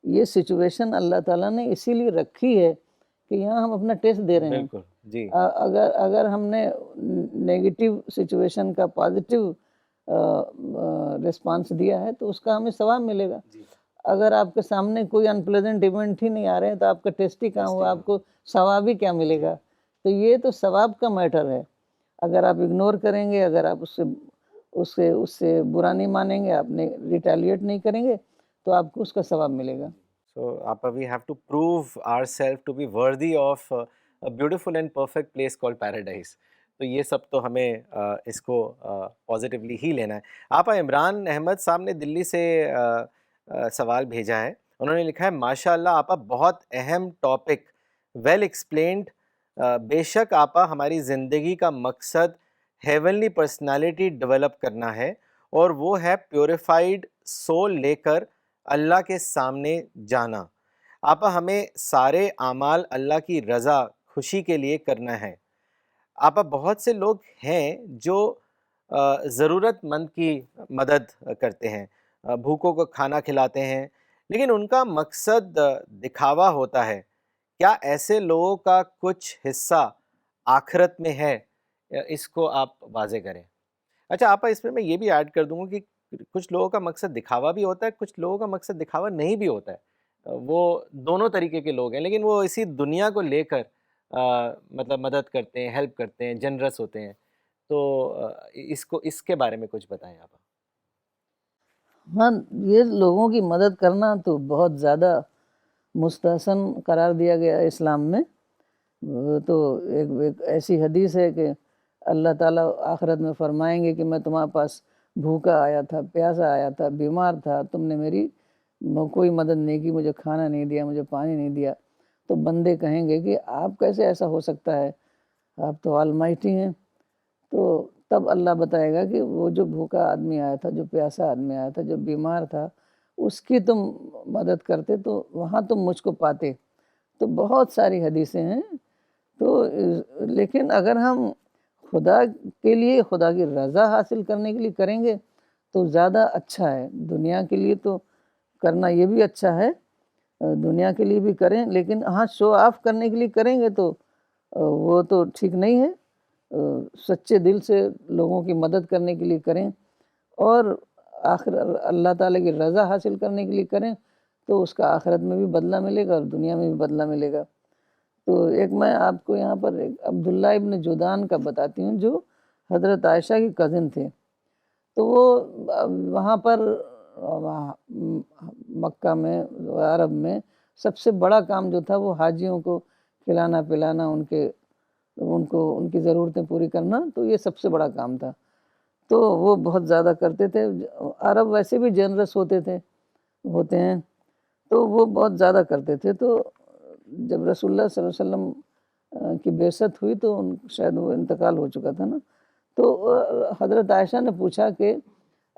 یہ سچویشن اللہ تعالیٰ نے اسی لیے رکھی ہے کہ یہاں ہم اپنا ٹیسٹ دے رہے ہیں. بالکل جی. اگر ہم نے نیگیٹو سچویشن کا پازیٹیو رسپانس دیا ہے تو اس کا ہمیں ثواب ملے گا. اگر آپ کے سامنے کوئی انپلیزنٹ ایونٹ ہی نہیں آ رہے ہیں تو آپ کا ٹیسٹ ہی کہاں ہوا، آپ کو ثواب ہی کیا ملے گا. تو یہ تو ثواب کا میٹر ہے. اگر آپ اگنور کریں گے، اگر آپ اس سے برا نہیں مانیں گے، آپ نے ریٹیلیٹ نہیں کریں گے تو آپ کو اس کا ثواب ملے گا. So, Appa, we have to prove ourselves to be worthy of a beautiful and perfect place called paradise. تو یہ سب تو ہمیں اس کو پازیٹیولی ہی لینا ہے. آپا عمران احمد صاحب نے دلی سے سوال بھیجا ہے. انہوں نے لکھا ہے ماشاء اللہ آپا بہت اہم ٹاپک، ویل ایکسپلینڈ. بے شک آپا ہماری زندگی کا مقصد ہیونلی پرسنالٹی ڈیولپ کرنا ہے اور وہ ہے پیوریفائڈ سول لے کر اللہ کے سامنے جانا. آپا ہمیں سارے اعمال اللہ کی رضا خوشی کے لیے کرنا ہے. آپا بہت سے لوگ ہیں جو ضرورت مند کی مدد کرتے ہیں، بھوکوں کو کھانا کھلاتے ہیں، لیکن ان کا مقصد دکھاوا ہوتا ہے. کیا ایسے لوگوں کا کچھ حصہ آخرت میں ہے؟ اس کو آپ واضح کریں. اچھا آپا اس میں یہ بھی ایڈ کر دوں گا کہ کچھ لوگوں کا مقصد دکھاوا بھی ہوتا ہے، کچھ لوگوں کا مقصد دکھاوا نہیں بھی ہوتا ہے. وہ دونوں طریقے کے لوگ ہیں، لیکن وہ اسی دنیا کو لے کر مطلب مدد کرتے ہیں، ہیلپ کرتے ہیں، جنرس ہوتے ہیں. تو اس کے بارے میں کچھ بتائیں آپ. ہاں یہ لوگوں کی مدد کرنا تو بہت زیادہ مستحسن قرار دیا گیا ہے اسلام میں. تو ایک ایسی حدیث ہے کہ اللہ تعالیٰ آخرت میں فرمائیں گے کہ میں تمہارے پاس بھوکا آیا تھا، پیاسا آیا تھا، بیمار تھا، تم نے میری کوئی مدد نہیں کی، مجھے کھانا نہیں دیا، مجھے پانی نہیں دیا. تو بندے کہیں گے کہ آپ کیسے ایسا ہو سکتا ہے، آپ تو آلمائٹی ہیں. تو تب اللہ بتائے گا کہ وہ جو بھوکا آدمی آیا تھا، جو پیاسا آدمی آیا تھا، جو بیمار تھا، اس کی تم مدد کرتے تو وہاں تم مجھ کو پاتے. تو بہت ساری حدیثیں ہیں. تو لیکن اگر ہم خدا کے لیے، خدا کی رضا حاصل کرنے کے لیے کریں گے تو زیادہ اچھا ہے. دنیا کے لیے تو کرنا یہ بھی اچھا ہے، دنیا کے لیے بھی کریں، لیکن ہاں شو آف کرنے کے لیے کریں گے تو وہ تو ٹھیک نہیں ہے. سچے دل سے لوگوں کی مدد کرنے کے لیے کریں اور اللہ تعالیٰ کی رضا حاصل کرنے کے لیے کریں تو اس کا آخرت میں بھی بدلہ ملے گا اور دنیا میں بھی بدلہ ملے گا. تو ایک میں آپ کو یہاں پر عبداللہ ابن جدعان کا بتاتی ہوں جو حضرت عائشہ کی کزن تھے. تو وہ وہاں پر مکہ میں، عرب میں سب سے بڑا کام جو تھا وہ حاجیوں کو کھلانا پلانا، ان کی ضرورتیں پوری کرنا، تو یہ سب سے بڑا کام تھا. تو وہ بہت زیادہ کرتے تھے. عرب ویسے بھی جنرس ہوتے ہیں تو وہ بہت زیادہ کرتے تھے. تو جب رسول اللہ صلی اللہ علیہ وسلم کی بعثت ہوئی تو شاید وہ انتقال ہو چکا تھا نا. تو حضرت عائشہ نے پوچھا کہ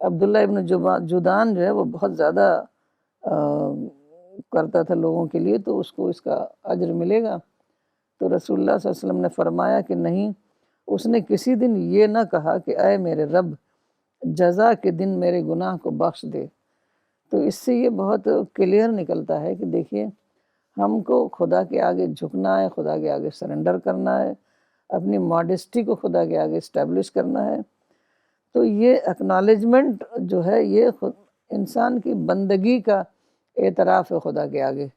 عبداللہ ابن جدعان جو ہے وہ بہت زیادہ کرتا تھا لوگوں کے لیے تو اس کو اس کا اجر ملے گا۔ تو رسول اللہ صلی اللہ علیہ وسلم نے فرمایا کہ نہیں، اس نے کسی دن یہ نہ کہا کہ اے میرے رب جزا کے دن میرے گناہ کو بخش دے۔ تو اس سے یہ بہت کلیئر نکلتا ہے کہ دیکھیے ہم کو خدا کے آگے جھکنا ہے، خدا کے آگے سرنڈر کرنا ہے، اپنی ماڈسٹی کو خدا کے آگے اسٹیبلش کرنا ہے۔ تو یہ اکنالجمنٹ جو ہے یہ انسان کی بندگی کا اعتراف ہے خدا کے آگے۔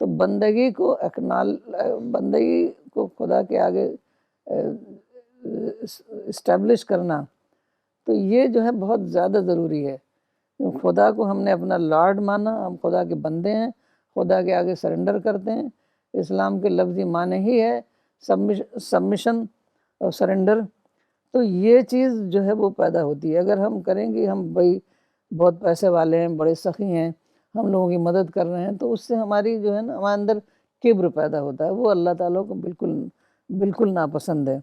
تو بندگی کو خدا کے آگے اسٹیبلش کرنا، تو یہ جو ہے بہت زیادہ ضروری ہے۔ خدا کو ہم نے اپنا لارڈ مانا، ہم خدا کے بندے ہیں، خدا کے آگے سرنڈر کرتے ہیں۔ اسلام کے لفظی معنی ہی ہے سبمیشن اور سرنڈر۔ تو یہ چیز جو ہے وہ پیدا ہوتی ہے اگر ہم کریں گے ہم بھائی بہت پیسے والے ہیں، بڑے سخی ہیں، ہم لوگوں کی مدد کر رہے ہیں، تو اس سے ہماری جو ہے نا ہمارے اندر کبر پیدا ہوتا ہے، وہ اللہ تعالیٰ کو بالکل ناپسند ہے۔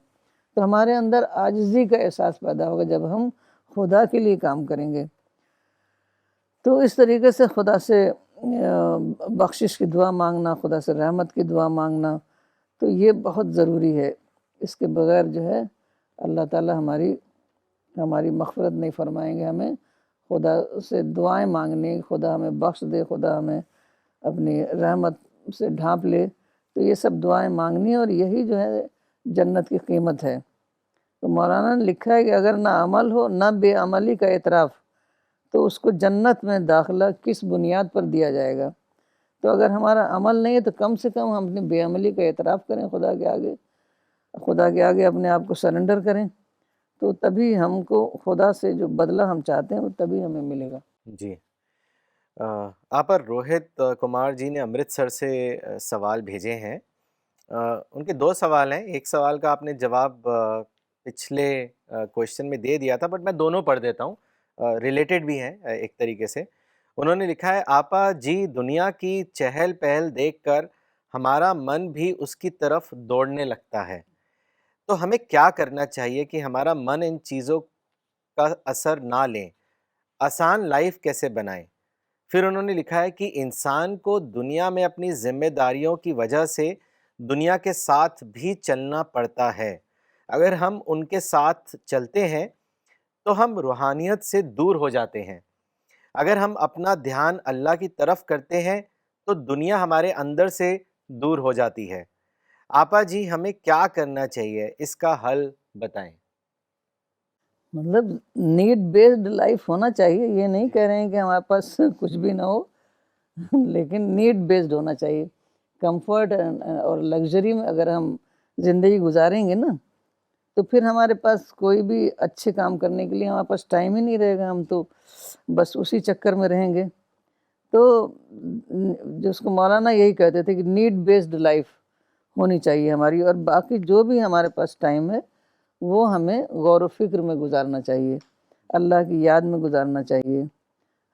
تو ہمارے اندر عاجزی کا احساس پیدا ہوگا جب ہم خدا کے لیے کام کریں گے۔ تو اس طریقے سے خدا سے بخشش کی دعا مانگنا، خدا سے رحمت کی دعا مانگنا، تو یہ بہت ضروری ہے۔ اس کے بغیر جو ہے اللہ تعالیٰ ہماری مغفرت نہیں فرمائیں گے۔ ہمیں خدا سے دعائیں مانگنی، خدا ہمیں بخش دے، خدا ہمیں اپنی رحمت سے ڈھانپ لے، تو یہ سب دعائیں مانگنی، اور یہی جو ہے جنت کی قیمت ہے۔ تو مولانا نے لکھا ہے کہ اگر نہ عمل ہو نہ بے عملی کا اعتراف، تو اس کو جنت میں داخلہ کس بنیاد پر دیا جائے گا؟ تو اگر ہمارا عمل نہیں ہے تو کم سے کم ہم اپنی بے عملی کا اعتراف کریں، خدا کے آگے اپنے آپ کو سرنڈر کریں، تو تبھی ہم کو خدا سے جو بدلہ ہم چاہتے ہیں وہ تبھی ہمیں ملے گا۔ جی آپ پر روہت کمار جی نے امرتسر سے سوال بھیجے ہیں۔ ان کے دو سوال ہیں، ایک سوال کا آپ نے جواب پچھلے کویشچن میں دے دیا تھا، بٹ میں دونوں پڑھ دیتا ہوں، ریلیٹڈ بھی ہیں ایک طریقے سے۔ انہوں نے لکھا ہے، آپا جی دنیا کی چہل پہل دیکھ کر ہمارا من بھی اس کی طرف دوڑنے لگتا ہے، تو ہمیں کیا کرنا چاہیے کہ ہمارا من ان چیزوں کا اثر نہ لیں، آسان لائف کیسے بنائیں؟ پھر انہوں نے لکھا ہے کہ انسان کو دنیا میں اپنی ذمہ داریوں کی وجہ سے دنیا کے ساتھ بھی چلنا پڑتا ہے، اگر ہم ان کے ساتھ چلتے ہیں تو ہم روحانیت سے دور ہو جاتے ہیں، اگر ہم اپنا دھیان اللہ کی طرف کرتے ہیں تو دنیا ہمارے اندر سے دور ہو جاتی ہے۔ آپا جی ہمیں کیا کرنا چاہیے، اس کا حل بتائیں۔ مطلب نیڈ بیسڈ لائف ہونا چاہیے، یہ نہیں کہہ رہے ہیں کہ ہمارے پاس کچھ بھی نہ ہو، لیکن نیڈ بیسڈ ہونا چاہیے۔ کمفرٹ اور لگژری میں اگر ہم زندگی گزاریں گے نا تو پھر ہمارے پاس کوئی بھی اچھے کام کرنے کے لیے ہمارے پاس ٹائم ہی نہیں رہے گا، ہم تو بس اسی چکر میں رہیں گے۔ تو جس کو مولانا یہی کہتے تھے کہ نیڈ بیسڈ لائف ہونی چاہیے ہماری، اور باقی جو بھی ہمارے پاس ٹائم ہے وہ ہمیں غور و فکر میں گزارنا چاہیے، اللہ کی یاد میں گزارنا چاہیے،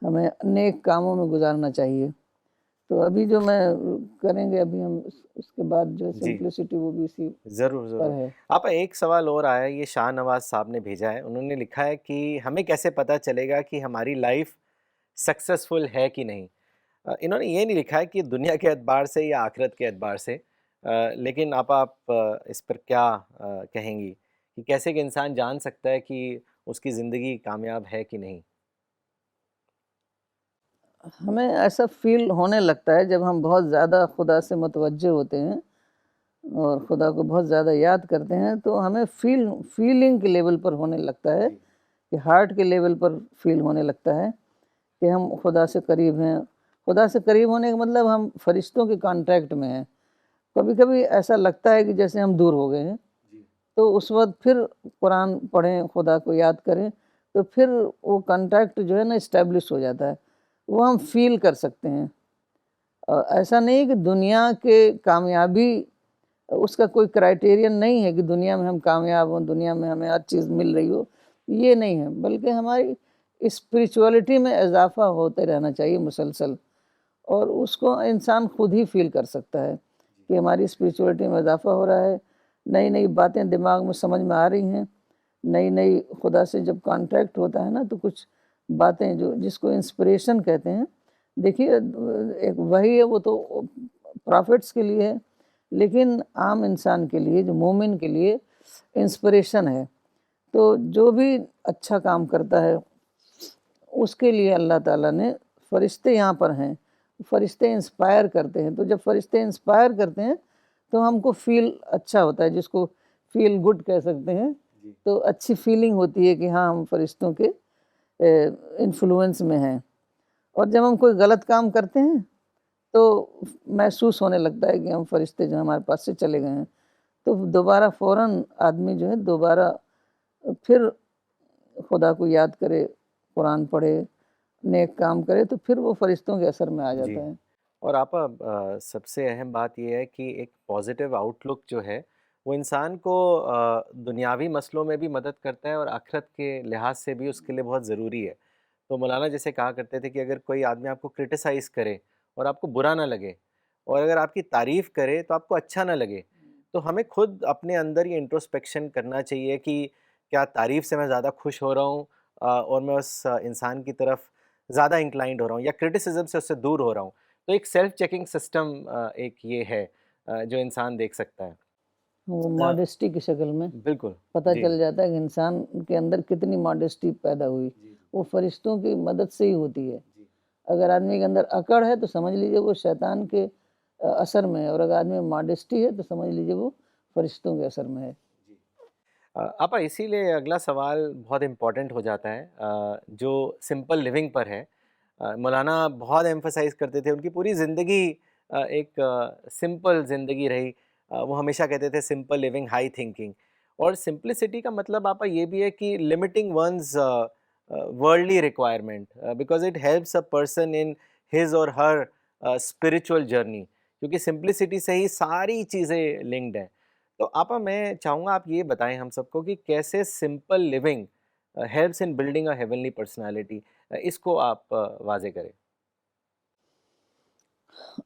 ہمیں نیک کاموں میں گزارنا چاہیے۔ تو ابھی جو میں کریں گے ابھی ہم اس کے بعد جو سمپلسٹی وہ بھی اسی ضرور پر ہے۔ آپ ایک سوال اور آیا ہے، یہ شاہ نواز صاحب نے بھیجا ہے، انہوں نے لکھا ہے کہ ہمیں کیسے پتہ چلے گا کہ ہماری لائف سکسیسفل ہے کہ نہیں؟ انہوں نے یہ نہیں لکھا ہے کہ دنیا کے اعتبار سے یا آخرت کے اعتبار سے، لیکن آپ اس پر کیا کہیں گی کہ کیسے کہ انسان جان سکتا ہے کہ اس کی زندگی کامیاب ہے کہ نہیں؟ ہمیں ایسا فیل ہونے لگتا ہے جب ہم بہت زیادہ خدا سے متوجہ ہوتے ہیں اور خدا کو بہت زیادہ یاد کرتے ہیں، تو ہمیں فیلنگ کے لیول پر ہونے لگتا ہے، کہ ہارٹ کے لیول پر فیل ہونے لگتا ہے کہ ہم خدا سے قریب ہیں۔ خدا سے قریب ہونے کا مطلب ہم فرشتوں کے کانٹیکٹ میں ہیں۔ کبھی کبھی ایسا لگتا ہے کہ جیسے ہم دور ہو گئے ہیں، تو اس وقت پھر قرآن پڑھیں، خدا کو یاد کریں، تو پھر وہ کانٹیکٹ جو ہے نا اسٹیبلش ہو جاتا ہے، وہ ہم فیل کر سکتے ہیں۔ اور ایسا نہیں کہ دنیا کے کامیابی اس کا کوئی کرائٹیرین نہیں ہے کہ دنیا میں ہم کامیاب ہوں، دنیا میں ہمیں ہر چیز مل رہی ہو، یہ نہیں ہے، بلکہ ہماری اسپریچولیٹی میں اضافہ ہوتے رہنا چاہیے مسلسل، اور اس کو انسان خود ہی فیل کر سکتا ہے کہ ہماری اسپریچولیٹی میں اضافہ ہو رہا ہے، نئی نئی باتیں دماغ میں سمجھ میں آ رہی ہیں، نئی خدا سے جب کانٹیکٹ ہوتا ہے نا تو کچھ باتیں جس کو انسپریشن کہتے ہیں، دیکھیے ایک وہی ہے، وہ تو پرافٹس کے لیے ہے، لیکن عام انسان کے لیے، جو مومن کے لیے انسپریشن ہے. تو جو بھی اچھا کام کرتا ہے اس کے لیے اللہ تعالیٰ نے فرشتے یہاں پر ہیں، فرشتے انسپائر کرتے ہیں. تو جب فرشتے انسپائر کرتے ہیں تو ہم کو فیل اچھا ہوتا ہے، جس کو فیل گڈ کہہ سکتے ہیں. تو اچھی فیلنگ ہوتی ہے کہ ہاں ہم فرشتوں کے انفلوئنس میں ہیں. اور جب ہم کوئی غلط کام کرتے ہیں تو محسوس ہونے لگتا ہے کہ ہم فرشتے جو ہمارے پاس سے چلے گئے ہیں. تو دوبارہ فوراً آدمی جو ہے دوبارہ پھر خدا کو یاد کرے، قرآن پڑھے، نیک کام کرے، تو پھر وہ فرشتوں کے اثر میں آ جی. جاتا ہے. اور آپا سب سے اہم بات یہ ہے کہ ایک پازیٹیو آؤٹ لک جو ہے وہ انسان کو دنیاوی مسئلوں میں بھی مدد کرتا ہے اور آخرت کے لحاظ سے بھی اس کے لیے بہت ضروری ہے. تو مولانا جیسے کہا کرتے تھے کہ اگر کوئی آدمی آپ کو کرٹیسائز کرے اور آپ کو برا نہ لگے، اور اگر آپ کی تعریف کرے تو آپ کو اچھا نہ لگے، تو ہمیں خود اپنے اندر یہ انٹروسپیکشن کرنا چاہیے کہ کیا تعریف سے میں زیادہ خوش ہو رہا ہوں اور میں اس انسان کی طرف زیادہ انکلائنڈ ہو رہا ہوں، یا کرٹیسزم سے اس سے دور ہو رہا ہوں. تو ایک سیلف چیکنگ سسٹم ایک یہ ہے جو انسان دیکھ سکتا ہے. وہ ماڈesٹی کی شکل میں بالکل. پتہ جی. چل جاتا ہے کہ انسان کے اندر کتنی ماڈesٹی پیدا ہوئی. وہ فرشتوں کی مدد سے ہی ہوتی ہے. اگر آدمی کے اندر اکڑ ہے تو سمجھ لیجئے وہ شیطان کے اثر میں ہے، اور اگر آدمی میں ماڈesٹی ہے تو سمجھ لیجئے وہ فرشتوں کے اثر میں ہے. آپا اسی لیے اگلا سوال بہت امپورٹنٹ ہو جاتا ہے جو سمپل لیونگ پر ہے. مولانا بہت ایمفسائز کرتے تھے، ان کی پوری زندگی ایک سمپل زندگی رہی. وہ ہمیشہ کہتے تھے سمپل لیونگ ہائی تھنکنگ. اور سمپلسٹی کا مطلب آپا یہ بھی ہے کہ limiting ones worldly requirement because it helps a person in his or her spiritual journey, کیونکہ سمپلسٹی سے ہی ساری چیزیں لنکڈ ہیں. تو آپا میں چاہوں گا آپ یہ بتائیں ہم سب کو کہ کیسے simple living helps in building a heavenly personality. اس کو آپ واضح کریں.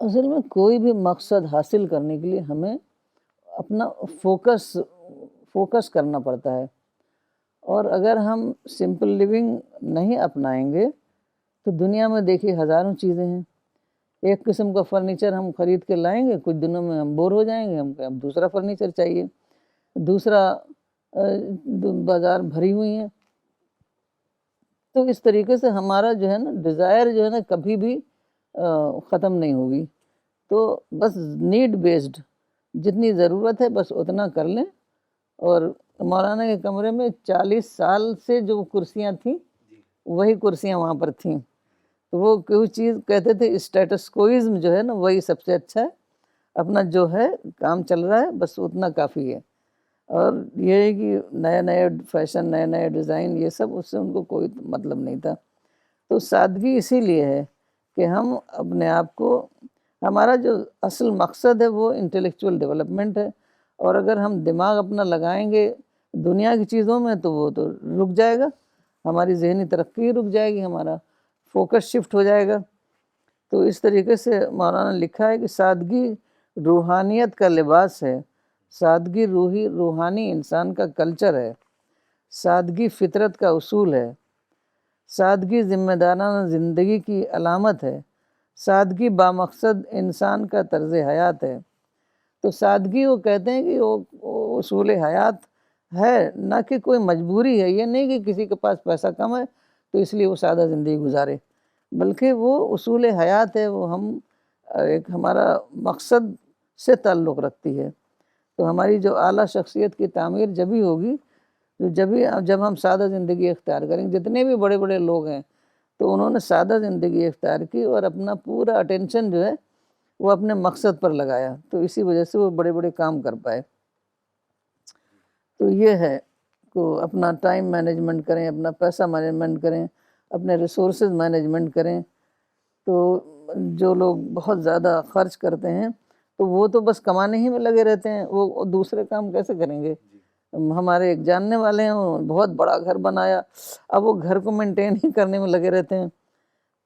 اصل میں کوئی بھی مقصد حاصل کرنے کے لیے ہمیں اپنا فوکس کرنا پڑتا ہے. اور اگر ہم سمپل لیونگ نہیں اپنائیں گے تو دنیا میں دیکھیے ہزاروں چیزیں ہیں. ایک قسم کا فرنیچر ہم خرید کے لائیں گے، کچھ دنوں میں ہم بور ہو جائیں گے، ہم اب دوسرا فرنیچر چاہیے. دوسرا بازار بھری ہوئی ہیں. تو اس طریقے سے ہمارا جو ہے نا ڈیزائر جو ہے نا کبھی بھی ختم نہیں ہوگی. تو بس نیڈ بیسڈ جتنی ضرورت ہے بس اتنا کر لیں. اور مولانا کے کمرے میں 40 سال سے جو کرسیاں تھیں وہی کرسیاں وہاں پر تھیں. تو وہ کوئی چیز کہتے تھے اسٹیٹس کوئزم جو ہے نا وہی سب سے اچھا ہے. اپنا جو ہے کام چل رہا ہے بس اتنا کافی ہے. اور یہ ہے کہ نئے نئے فیشن، نئے نئے ڈیزائن، یہ سب اس سے ان کو کوئی مطلب نہیں تھا. تو سادگی اسی لیے ہے کہ ہم اپنے آپ کو، ہمارا جو اصل مقصد ہے وہ انٹلیکچول ڈیولپمنٹ ہے. اور اگر ہم دماغ اپنا لگائیں گے دنیا کی چیزوں میں تو وہ تو رک جائے گا، ہماری ذہنی ترقی رک جائے گی، ہمارا فوکس شفٹ ہو جائے گا. تو اس طریقے سے مولانا نے لکھا ہے کہ سادگی روحانیت کا لباس ہے، سادگی روحانی انسان کا کلچر ہے، سادگی فطرت کا اصول ہے، سادگی ذمہ دارانہ زندگی کی علامت ہے، سادگی بامقصد انسان کا طرز حیات ہے. تو سادگی وہ کہتے ہیں کہ وہ اصول حیات ہے، نہ کہ کوئی مجبوری ہے. یہ نہیں کہ کسی کے پاس پیسہ کم ہے تو اس لیے وہ سادہ زندگی گزارے، بلکہ وہ اصول حیات ہے. وہ ہم ایک ہمارا مقصد سے تعلق رکھتی ہے. تو ہماری جو اعلیٰ شخصیت کی تعمیر جبھی ہوگی جب ہم سادہ زندگی اختیار کریں گے. جتنے بھی بڑے بڑے لوگ ہیں تو انہوں نے سادہ زندگی اختیار کی اور اپنا پورا اٹینشن جو ہے وہ اپنے مقصد پر لگایا. تو اسی وجہ سے وہ بڑے بڑے کام کر پائے. تو یہ ہے کہ اپنا ٹائم مینجمنٹ کریں، اپنا پیسہ مینجمنٹ کریں، اپنے ریسورسز مینجمنٹ کریں. تو جو لوگ بہت زیادہ خرچ کرتے ہیں تو وہ تو بس کمانے ہی میں لگے رہتے ہیں، وہ دوسرے کام کیسے کریں گے؟ ہمارے ایک جاننے والے ہیں، وہ بہت بڑا گھر بنایا، اب وہ گھر کو مینٹین ہی کرنے میں لگے رہتے ہیں.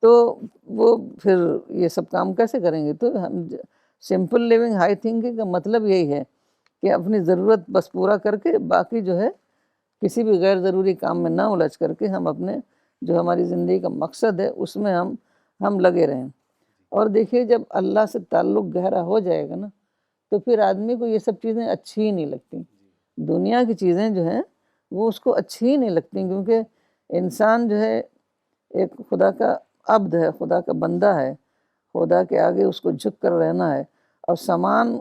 تو وہ پھر یہ سب کام کیسے کریں گے؟ تو ہم سمپل لیونگ ہائی تھنکنگ کا مطلب یہی ہے کہ اپنی ضرورت بس پورا کر کے باقی جو ہے کسی بھی غیر ضروری کام میں نہ الجھ کر کے ہم اپنے جو ہماری زندگی کا مقصد ہے اس میں ہم ہم لگے رہیں. اور دیکھیے جب اللہ سے تعلق گہرا ہو جائے گا نا تو پھر آدمی کو یہ سب چیزیں اچھی ہی نہیں لگتی. دنیا کی چیزیں جو ہیں وہ اس کو اچھی ہی نہیں لگتی، کیونکہ انسان جو ہے ایک خدا کا عبد ہے، خدا کا بندہ ہے، خدا کے آگے اس کو جھک کر رہنا ہے. اور سامان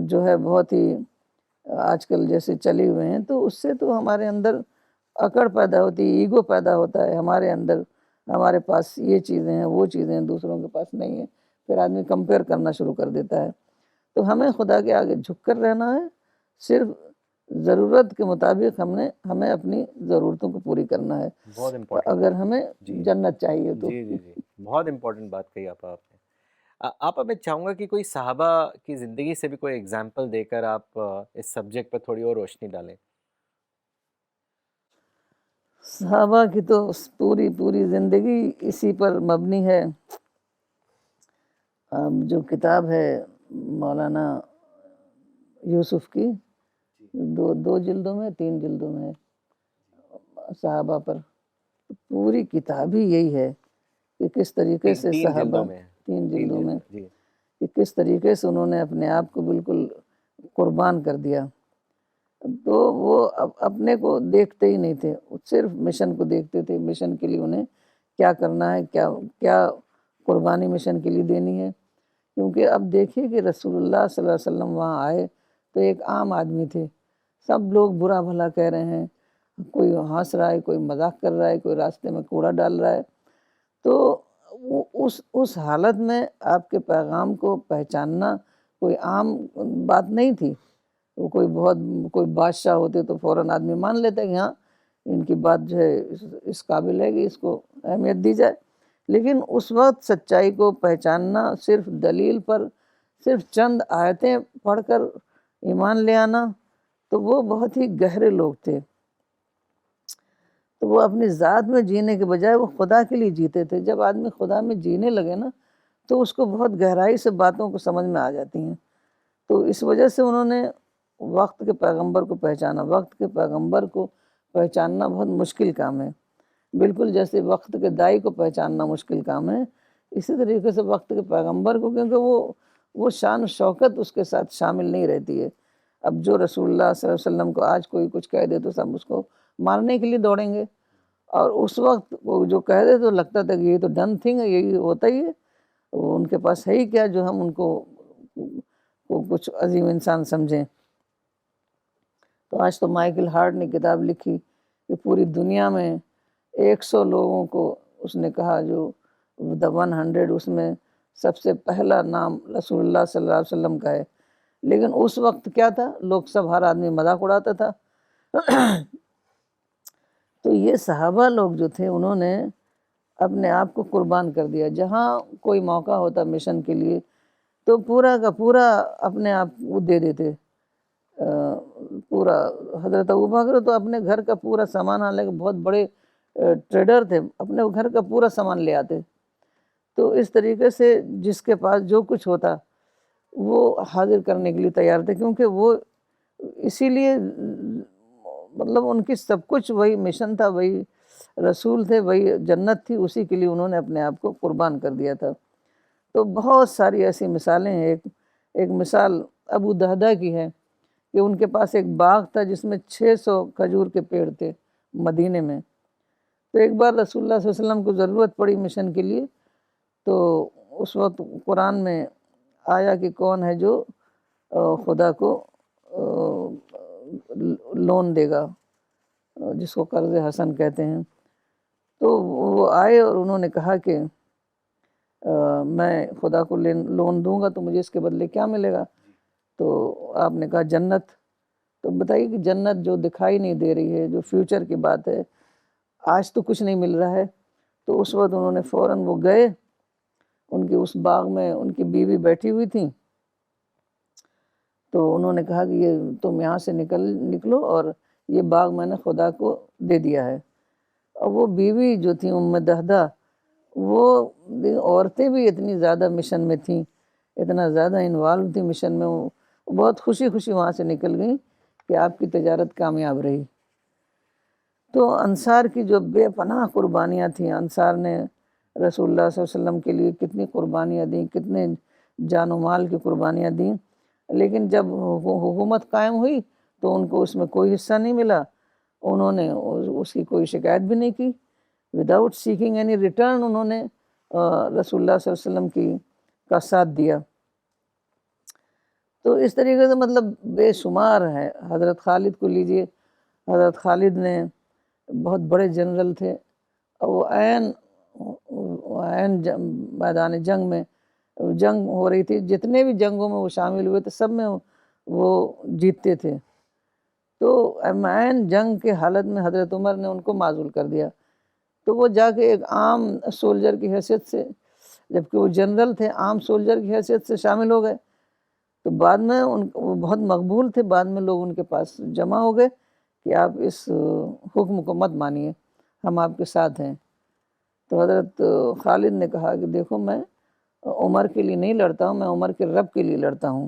جو ہے بہت ہی آج کل جیسے چلے ہوئے ہیں، تو اس سے تو ہمارے اندر اکڑ پیدا ہوتی ہے، ایگو پیدا ہوتا ہے ہمارے اندر. ہمارے پاس یہ چیزیں ہیں، وہ چیزیں ہیں، دوسروں کے پاس نہیں ہیں، پھر آدمی کمپیئر کرنا شروع کر دیتا ہے. تو ہمیں خدا کے آگے جھک کر رہنا ہے، صرف ضرورت کے مطابق ہمیں اپنی ضرورتوں کو پوری کرنا ہے. بہت امپورٹنٹ اگر بات. ہمیں جی جنت چاہیے تو. جی جی جی بہت امپورٹنٹ بات کہی آپ نے. آپ میں چاہوں گا کہ کوئی صحابہ کی زندگی سے بھی کوئی ایگزامپل دے کر آپ اس سبجیکٹ پہ تھوڑی اور روشنی ڈالیں. صحابہ کی تو پوری زندگی اسی پر مبنی ہے. جو کتاب ہے مولانا یوسف کی، دو جلدوں میں 3 جلدوں میں صحابہ پر، پوری کتاب ہی یہی ہے کہ کس طریقے سے 3 صحابہ جلدوں میں 3 3 جلدوں میں جلد جی کہ کس طریقے سے انہوں نے اپنے آپ کو بالکل قربان کر دیا. تو وہ اپنے کو دیکھتے ہی نہیں تھے، صرف مشن کو دیکھتے تھے. مشن کے لیے انہیں کیا کرنا ہے، کیا قربانی مشن کے لیے دینی ہے. کیونکہ اب دیکھیے کہ رسول اللہ صلی اللہ علیہ وسلم وہاں آئے تو ایک عام آدمی تھے، سب لوگ برا بھلا کہہ رہے ہیں، کوئی ہنس رہا ہے، کوئی مذاق کر رہا ہے، کوئی راستے میں کوڑا ڈال رہا ہے. تو اس حالت میں آپ کے پیغام کو پہچاننا کوئی عام بات نہیں تھی. وہ کوئی بادشاہ ہوتے تو فوراً آدمی مان لیتا کہ ہاں ان کی بات جو ہے اس قابل ہے کہ اس کو اہمیت دی جائے. لیکن اس وقت سچائی کو پہچاننا صرف دلیل پر، صرف چند آیتیں پڑھ کر ایمان لے آنا، تو وہ بہت ہی گہرے لوگ تھے. تو وہ اپنی ذات میں جینے کے بجائے وہ خدا کے لیے جیتے تھے. جب آدمی خدا میں جینے لگے نا تو اس کو بہت گہرائی سے باتوں کو سمجھ میں آ جاتی ہیں. تو اس وجہ سے انہوں نے وقت کے پیغمبر کو پہچانا. وقت کے پیغمبر کو پہچاننا بہت مشکل کام ہے، بالکل جیسے وقت کے دائی کو پہچاننا مشکل کام ہے، اسی طریقے سے وقت کے پیغمبر کو، کیونکہ وہ شان و شوکت اس کے ساتھ شامل نہیں رہتی ہے. اب جو رسول اللہ صلی اللہ علیہ وسلم کو آج کوئی کچھ کہہ دے تو سب اس کو مارنے کے لیے دوڑیں گے، اور اس وقت وہ جو کہہ دے تو لگتا تھا کہ یہ تو ڈن تھنگ ہے، یہی ہوتا ہی ہے، ان کے پاس ہے ہی کیا جو ہم ان کو کچھ عظیم انسان سمجھیں. تو آج تو مائیکل ہارٹ نے کتاب لکھی کہ پوری دنیا میں 100 لوگوں کو اس نے کہا جو The 100، اس میں سب سے پہلا نام رسول اللہ صلی اللہ علیہ وسلم کا ہے. لیکن اس وقت کیا تھا، لوگ سب ہر آدمی مذاق اڑاتا تھا. تو یہ صحابہ لوگ جو تھے انہوں نے اپنے آپ کو قربان کر دیا. جہاں کوئی موقع ہوتا مشن کے لیے تو پورا کا پورا اپنے آپ کو دے دیتے. پورا حضرت ابوبکر تو اپنے گھر کا پورا سامان، حالانکہ بہت بڑے ٹریڈر تھے، اپنے گھر کا پورا سامان لے آتے. تو اس طریقے سے جس کے پاس جو کچھ ہوتا وہ حاضر کرنے کے لیے تیار تھے، کیونکہ وہ اسی لیے مطلب ان کی سب کچھ وہی مشن تھا، وہی رسول تھے، وہی جنت تھی، اسی کے لیے انہوں نے اپنے آپ کو قربان کر دیا تھا. تو بہت ساری ایسی مثالیں ہیں. ایک مثال ابو دہدہ کی ہے کہ ان کے پاس ایک باغ تھا جس میں 600 کھجور کے پیڑ تھے مدینے میں. تو ایک بار رسول اللہ صلی اللہ علیہ وسلم کو ضرورت پڑی مشن کے لیے، تو اس وقت قرآن میں آیا کہ کون ہے جو خدا کو لون دے گا، جس کو قرض حسن کہتے ہیں. تو وہ آئے اور انہوں نے کہا کہ میں خدا کو لون دوں گا تو مجھے اس کے بدلے کیا ملے گا؟ تو آپ نے کہا جنت. تو بتائیے کہ جنت جو دکھائی نہیں دے رہی ہے، جو فیوچر کی بات ہے، آج تو کچھ نہیں مل رہا ہے. تو اس وقت انہوں نے فوراً وہ گئے، ان کے اس باغ میں ان کی بیوی بیٹھی ہوئی تھیں. تو انہوں نے کہا کہ یہ تم یہاں سے نکلو اور یہ باغ میں نے خدا کو دے دیا ہے. اور وہ بیوی جو تھی ام دہدہ، وہ عورتیں بھی اتنی زیادہ مشن میں تھیں، اتنا زیادہ انوالو تھی مشن میں، وہ بہت خوشی خوشی وہاں سے نکل گئیں کہ آپ کی تجارت کامیاب رہی. تو انصار کی جو بے پناہ قربانیاں تھیں، انصار نے رسول اللہ صلی اللہ علیہ وسلم کے لیے کتنی قربانیاں دیں، کتنے جان و مال کی قربانیاں دیں، لیکن جب حکومت قائم ہوئی تو ان کو اس میں کوئی حصہ نہیں ملا، انہوں نے اس کی کوئی شکایت بھی نہیں کی، وداؤٹ سیکنگ اینی ریٹرن انہوں نے رسول اللہ صلی اللہ علیہ وسلم کا ساتھ دیا۔ تو اس طریقے سے مطلب بے شمار ہے۔ حضرت خالد کو لیجئے، حضرت خالد نے بہت بڑے جنرل تھے، اور وہ عین میدان جنگ میں جنگ ہو رہی تھی، جتنے بھی جنگوں میں وہ شامل ہوئے تھے سب میں وہ جیتتے تھے، تو عین جنگ کے حالت میں حضرت عمر نے ان کو معزول کر دیا، تو وہ جا کے ایک عام سولجر کی حیثیت سے، جبکہ وہ جنرل تھے، عام سولجر کی حیثیت سے شامل ہو گئے، تو بعد میں وہ بہت مقبول تھے، بعد میں لوگ ان کے پاس جمع ہو گئے کہ آپ اس حکم کو مت مانیے، ہم آپ کے ساتھ ہیں۔ تو حضرت خالد نے کہا کہ دیکھو میں عمر کے لیے نہیں لڑتا ہوں، میں عمر کے رب کے لیے لڑتا ہوں۔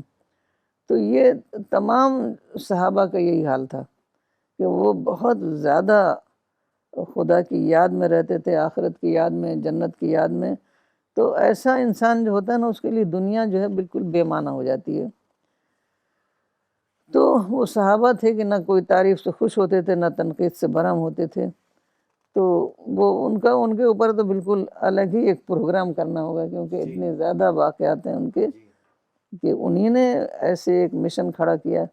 تو یہ تمام صحابہ کا یہی حال تھا کہ وہ بہت زیادہ خدا کی یاد میں رہتے تھے، آخرت کی یاد میں، جنت کی یاد میں۔ تو ایسا انسان جو ہوتا ہے نا، اس کے لیے دنیا جو ہے بالکل بے معنی ہو جاتی ہے۔ تو وہ صحابہ تھے کہ نہ کوئی تعریف سے خوش ہوتے تھے، نہ تنقید سے برہم ہوتے تھے، تو وہ ان کے اوپر تو بالکل الگ ہی ایک پروگرام کرنا ہوگا، کیونکہ اتنے زیادہ واقعات ہیں ان کے کہ انہی نے ایسے ایک مشن کھڑا کیا،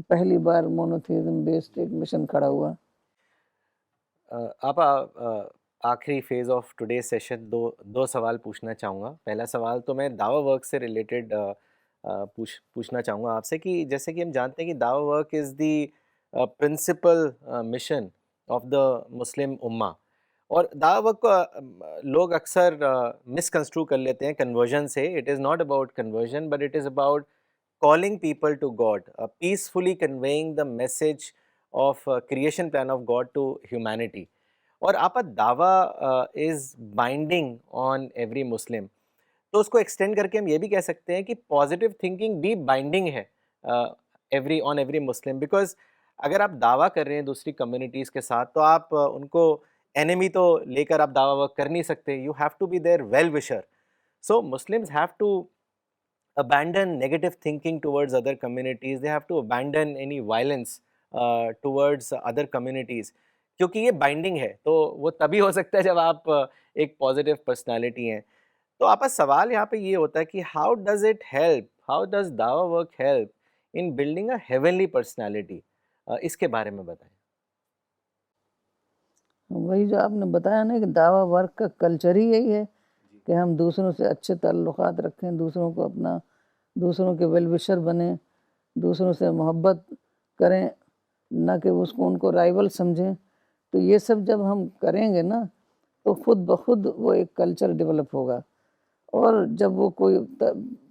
پہلی بار مونوتھیزم بیسڈ ایک مشن کھڑا ہوا۔ آپ آخری فیز آف ٹوڈے سیشن دو سوال پوچھنا چاہوں گا۔ پہلا سوال تو میں دعوی ورک سے ریلیٹڈ پوچھنا چاہوں گا آپ سے، کہ جیسے کہ ہم جانتے ہیں کہ دعوی work is the principal mission of the Muslim امہ، اور دعوی ورک کو لوگ اکثر مس کنسٹرو کر لیتے ہیں کنورژن سے۔ It is not about conversion but it is about calling people to God, peacefully conveying the message of creation plan of God to humanity. اور آپ دعویٰ is binding on every Muslim، تو اس کو extend کر کے ہم یہ بھی کہہ سکتے ہیں کہ پازیٹیو تھنکنگ بھی بائنڈنگ ہے on every Muslim، بیکاز اگر آپ دعویٰ کر رہے ہیں دوسری کمیونٹیز کے ساتھ تو آپ ان کو انیمی تو لے کر آپ دعویٰ کر نہیں سکتے، you have to be there well wisher. So Muslims have to abandon negative thinking towards other communities. They have to abandon any violence towards other communities، کیونکہ یہ بائنڈنگ ہے، تو وہ تبھی ہو سکتا ہے جب آپ ایک پازیٹیو پرسنالٹی ہیں۔ تو آپ کا سوال یہاں پہ یہ ہوتا ہے کہ how does it help, how does دعوی work help in building a heavenly personality? اس کے بارے میں بتائیں۔ وہی جو آپ نے بتایا نا کہ دعوی ورک کا کلچر ہی یہی ہے کہ ہم دوسروں سے اچھے تعلقات رکھیں، دوسروں کے ویل وشر بنیں، دوسروں سے محبت کریں، نہ کہ ان کو رائیول سمجھیں۔ تو یہ سب جب ہم کریں گے نا تو خود بخود وہ ایک کلچر ڈیولپ ہوگا، اور جب وہ کوئی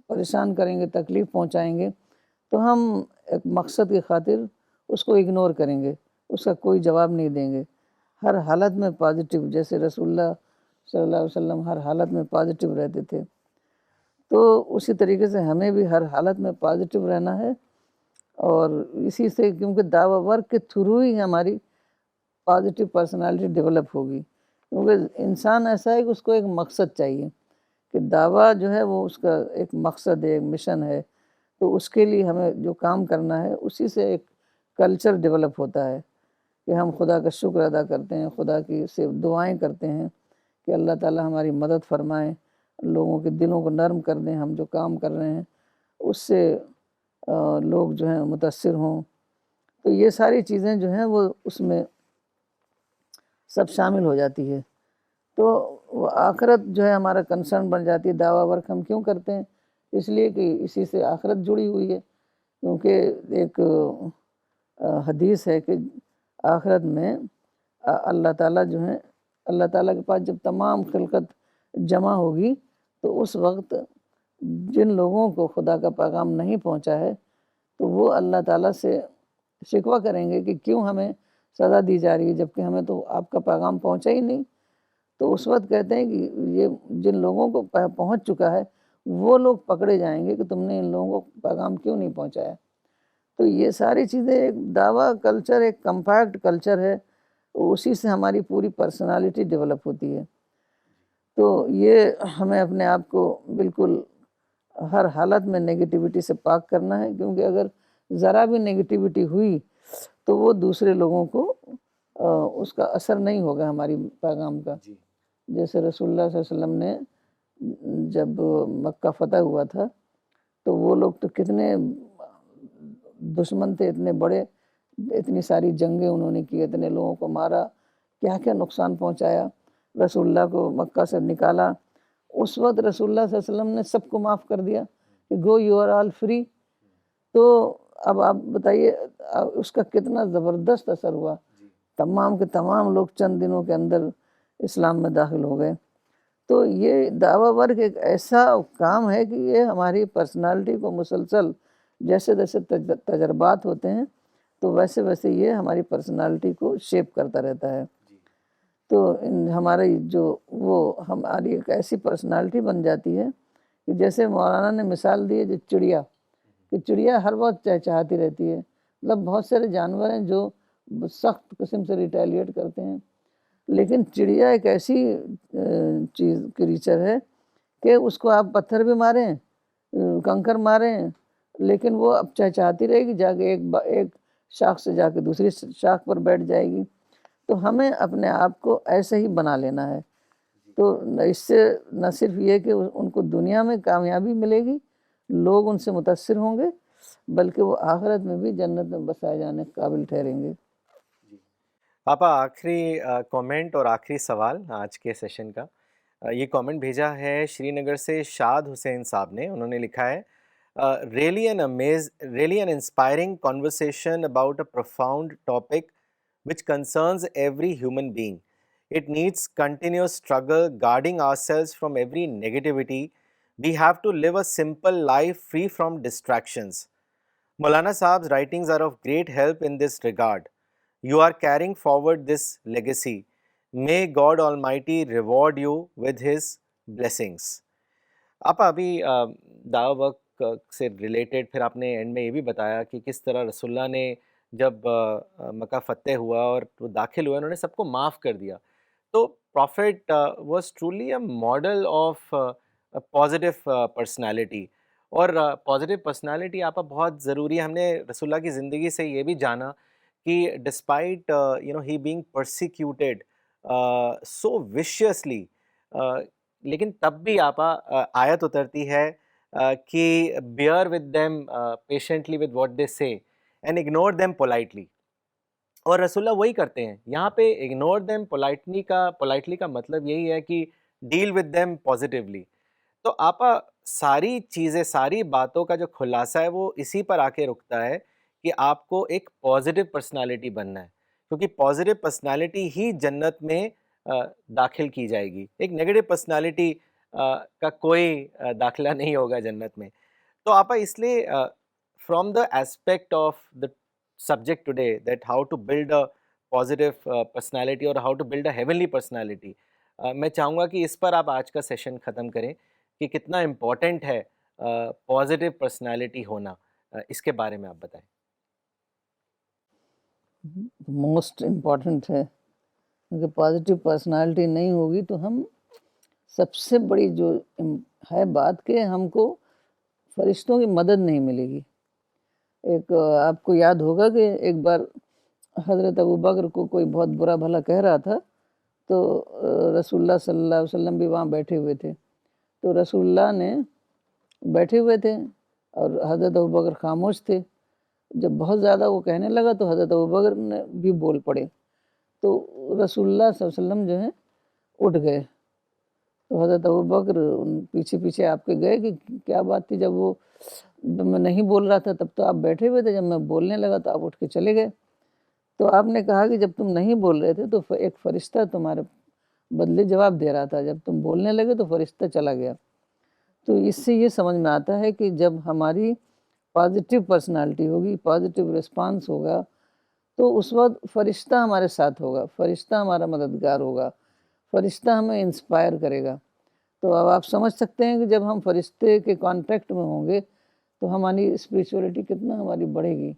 پریشان کریں گے، تکلیف پہنچائیں گے، تو ہم ایک مقصد کی خاطر اس کو اگنور کریں گے، اس کا کوئی جواب نہیں دیں گے، ہر حالت میں پازیٹیو، جیسے رسول اللہ صلی اللہ علیہ وسلم ہر حالت میں پازیٹیو رہتے تھے، تو اسی طریقے سے ہمیں بھی ہر حالت میں پازیٹیو رہنا ہے، اور اسی سے کیونکہ دعوی ورک کے تھرو ہی ہماری پازیٹیو پرسنالٹی ڈیولپ ہوگی، کیونکہ انسان ایسا ہے کہ اس کو ایک مقصد چاہیے، کہ دعویٰ جو ہے وہ اس کا ایک مقصد ہے، ایک مشن ہے، تو اس کے لیے ہمیں جو کام کرنا ہے اسی سے ایک کلچر ڈیولپ ہوتا ہے کہ ہم خدا کا شکر ادا کرتے ہیں، خدا کی سے دعائیں کرتے ہیں کہ اللہ تعالیٰ ہماری مدد فرمائیں، لوگوں کے دلوں کو نرم کر دیں، ہم جو کام کر رہے ہیں اس سے لوگ جو ہیں متاثر ہوں۔ تو یہ ساری چیزیں جو ہیں وہ اس میں سب شامل ہو جاتی ہے، تو وہ آخرت جو ہے ہمارا کنسرن بن جاتی ہے۔ دعوی ورک ہم کیوں کرتے ہیں؟ اس لیے کہ اسی سے آخرت جڑی ہوئی ہے، کیونکہ ایک حدیث ہے کہ آخرت میں اللہ تعالیٰ جو ہیں، اللہ تعالیٰ کے پاس جب تمام خلقت جمع ہوگی تو اس وقت جن لوگوں کو خدا کا پیغام نہیں پہنچا ہے تو وہ اللہ تعالیٰ سے شکوہ کریں گے کہ کیوں ہمیں سزا دی جا رہی ہے جبکہ ہمیں تو آپ کا پیغام پہنچا ہی نہیں۔ تو اس وقت کہتے ہیں کہ یہ جن لوگوں کو پہنچ چکا ہے وہ لوگ پکڑے جائیں گے کہ تم نے ان لوگوں کو پیغام کیوں نہیں پہنچایا۔ تو یہ ساری چیزیں ایک دعویٰ کلچر، ایک کمپیکٹ کلچر ہے، اسی سے ہماری پوری پرسنالٹی ڈیولپ ہوتی ہے۔ تو یہ ہمیں اپنے آپ کو بالکل ہر حالت میں نگیٹیوٹی سے پاک کرنا ہے، کیونکہ اگر ذرا بھی نگیٹیوٹی ہوئی تو وہ دوسرے لوگوں کو اس کا اثر نہیں ہوگا ہماری پیغام کا۔ جی جیسے رسول اللہ صلی اللہ علیہ وسلم نے جب مکہ فتح ہوا تھا تو وہ لوگ تو کتنے دشمن تھے، اتنے بڑے، اتنی ساری جنگیں انہوں نے کی، اتنے لوگوں کو مارا، کیا کیا نقصان پہنچایا، رسول اللہ کو مکہ سے نکالا۔ اس وقت رسول اللہ صلی اللہ علیہ وسلم نے سب کو معاف کر دیا کہ go you are all free. تو اب آپ بتائیے اس کا کتنا زبردست اثر ہوا، تمام کے تمام لوگ چند دنوں کے اندر اسلام میں داخل ہو گئے۔ تو یہ دعویٰ ورک ایک ایسا کام ہے کہ یہ ہماری پرسنالٹی کو مسلسل جیسے جیسے تجربات ہوتے ہیں تو ویسے ویسے یہ ہماری پرسنالٹی کو شیپ کرتا رہتا ہے۔ تو ہماری ہماری ایک ایسی پرسنالٹی بن جاتی ہے کہ جیسے مولانا نے مثال دی ہے جو چڑیا، کہ چڑیا ہر وقت چہچہاتی رہتی ہے۔ مطلب بہت سارے جانور ہیں جو سخت قسم سے ریٹیلیٹ کرتے ہیں، لیکن چڑیا ایک ایسی چیز کریچر ہے کہ اس کو آپ پتھر بھی ماریں، کنکر ماریں، لیکن وہ اب چہچہاتی رہے گی، جا کے ایک شاخ سے جا کے دوسری شاخ پر بیٹھ جائے گی۔ تو ہمیں اپنے آپ کو ایسے ہی بنا لینا ہے، تو اس سے نہ صرف یہ کہ ان کو دنیا میں کامیابی ملے گی، لوگ ان سے متاثر ہوں گے، بلکہ وہ آخرت میں بھی جنت میں بسائے جانے کے قابل ٹھہریں گے۔ پاپا آخری کومنٹ اور آخری سوال آج کے سیشن کا، یہ کومنٹ بھیجا ہے شری نگر سے شاد حسین صاحب نے۔ انہوں نے لکھا ہے really an inspiring conversation about a profound topic which concerns every human being. It needs continuous struggle, guarding ourselves from every negativity. We have to live a simple life free from distractions. Maulana Saab's writings are of great help in this regard. You are carrying forward this legacy. May God Almighty reward you with His blessings. آپ ابھی دعوی work سے related پھر آپ نے and میں یہ بھی بتایا کہ کس طرح رسول اللہ نے جب مکہ فتح ہوا اور وہ داخل ہوئے انہوں نے سب کو معاف کر دیا۔ تو prophet was truly a model of positive personality, اور پازیٹیو پرسنالٹی آپ بہت ضروری ہے۔ ہم نے رسول اللہ کی زندگی سے یہ بھی جانا کہ despite he being persecuted so viciously, لیکن تب بھی آیت اترتی ہے کہ bear with them patiently with what they say and ignore them politely, اور رسول اللہ وہی کرتے ہیں یہاں پہ۔ اگنور دیم پولائٹلی کا مطلب یہی ہے کہ ڈیل ود دیم پازیٹیولی۔ تو ساری چیزیں، ساری باتوں کا جو خلاصہ ہے وہ اسی پر آ کے رکتا ہے کہ آپ کو ایک پازیٹیو پرسنالٹی بننا ہے، کیونکہ پازیٹیو پرسنالٹی ہی جنت میں داخل کی جائے گی۔ ایک نیگیٹو پرسنالٹی کا کوئی داخلہ نہیں ہوگا جنت میں۔ تو اس لیے from the aspect of the subject today that how to build a positive personality اور how to build a heavenly personality, میں چاہوں گا کہ اس پر آپ آج کا سیشن ختم کریں کہ کتنا امپورٹنٹ ہے پازیٹیو پرسنالٹی ہونا، اس کے بارے میں آپ بتائیں۔ موسٹ امپورٹنٹ ہے، کیونکہ پازیٹیو پرسنالٹی نہیں ہوگی تو ہم سب سے بڑی جو ہے بات کہ ہم کو فرشتوں کی مدد نہیں ملے گی۔ ایک آپ کو یاد ہوگا کہ ایک بار حضرت ابوبکر کو کوئی بہت برا بھلا کہہ رہا تھا، تو رسول اللہ صلی اللہ علیہ وسلم بھی وہاں بیٹھے ہوئے تھے، تو رسول اللہ نے بیٹھے ہوئے تھے اور حضرت ابوبکر خاموش تھے۔ جب بہت زیادہ وہ کہنے لگا تو حضرت ابوبکر نے بھی بول پڑے، تو رسول اللہ صلی اللہ علیہ وسلم جو ہیں اٹھ گئے، تو حضرت ابوبکر پیچھے پیچھے آپ کے گئے کہ کیا بات تھی، جب میں نہیں بول رہا تھا تب تو آپ بیٹھے ہوئے تھے، جب میں بولنے لگا تو آپ اٹھ کے چلے گئے۔ تو آپ نے کہا کہ جب تم نہیں بول رہے تھے تو ایک فرشتہ تمہارے بدلے جواب دے رہا تھا، جب تم بولنے لگے تو فرشتہ چلا گیا۔ تو اس سے یہ سمجھ میں آتا ہے کہ جب ہماری پازیٹیو پرسنالٹی ہوگی، پازیٹیو رسپانس ہوگا، تو اس وقت فرشتہ ہمارے ساتھ ہوگا، فرشتہ ہمارا مددگار ہوگا، فرشتہ ہمیں انسپائر کرے گا۔ تو اب آپ سمجھ سکتے ہیں کہ جب ہم فرشتے کے کانٹیکٹ میں ہوں گے تو ہماری اسپریچولیٹی کتنا ہماری بڑھے گی۔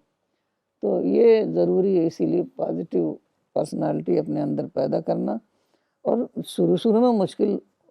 تو یہ ضروری ہے، اسی لیے پازیٹیو پرسنالٹی اپنے اندر پیدا کرنا، اور شروع میں مشکل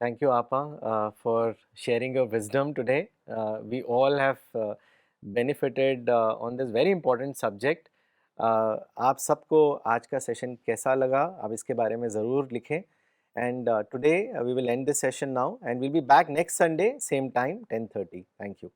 Thank you, Apa, for sharing your wisdom today. We all have benefited on this very important subject. آپ سب کو آج کا سیشن کیسا لگا آپ اس کے بارے میں ضرور لکھیں. And today we will end this session now and we'll be back next Sunday same time 10:30. Thank you.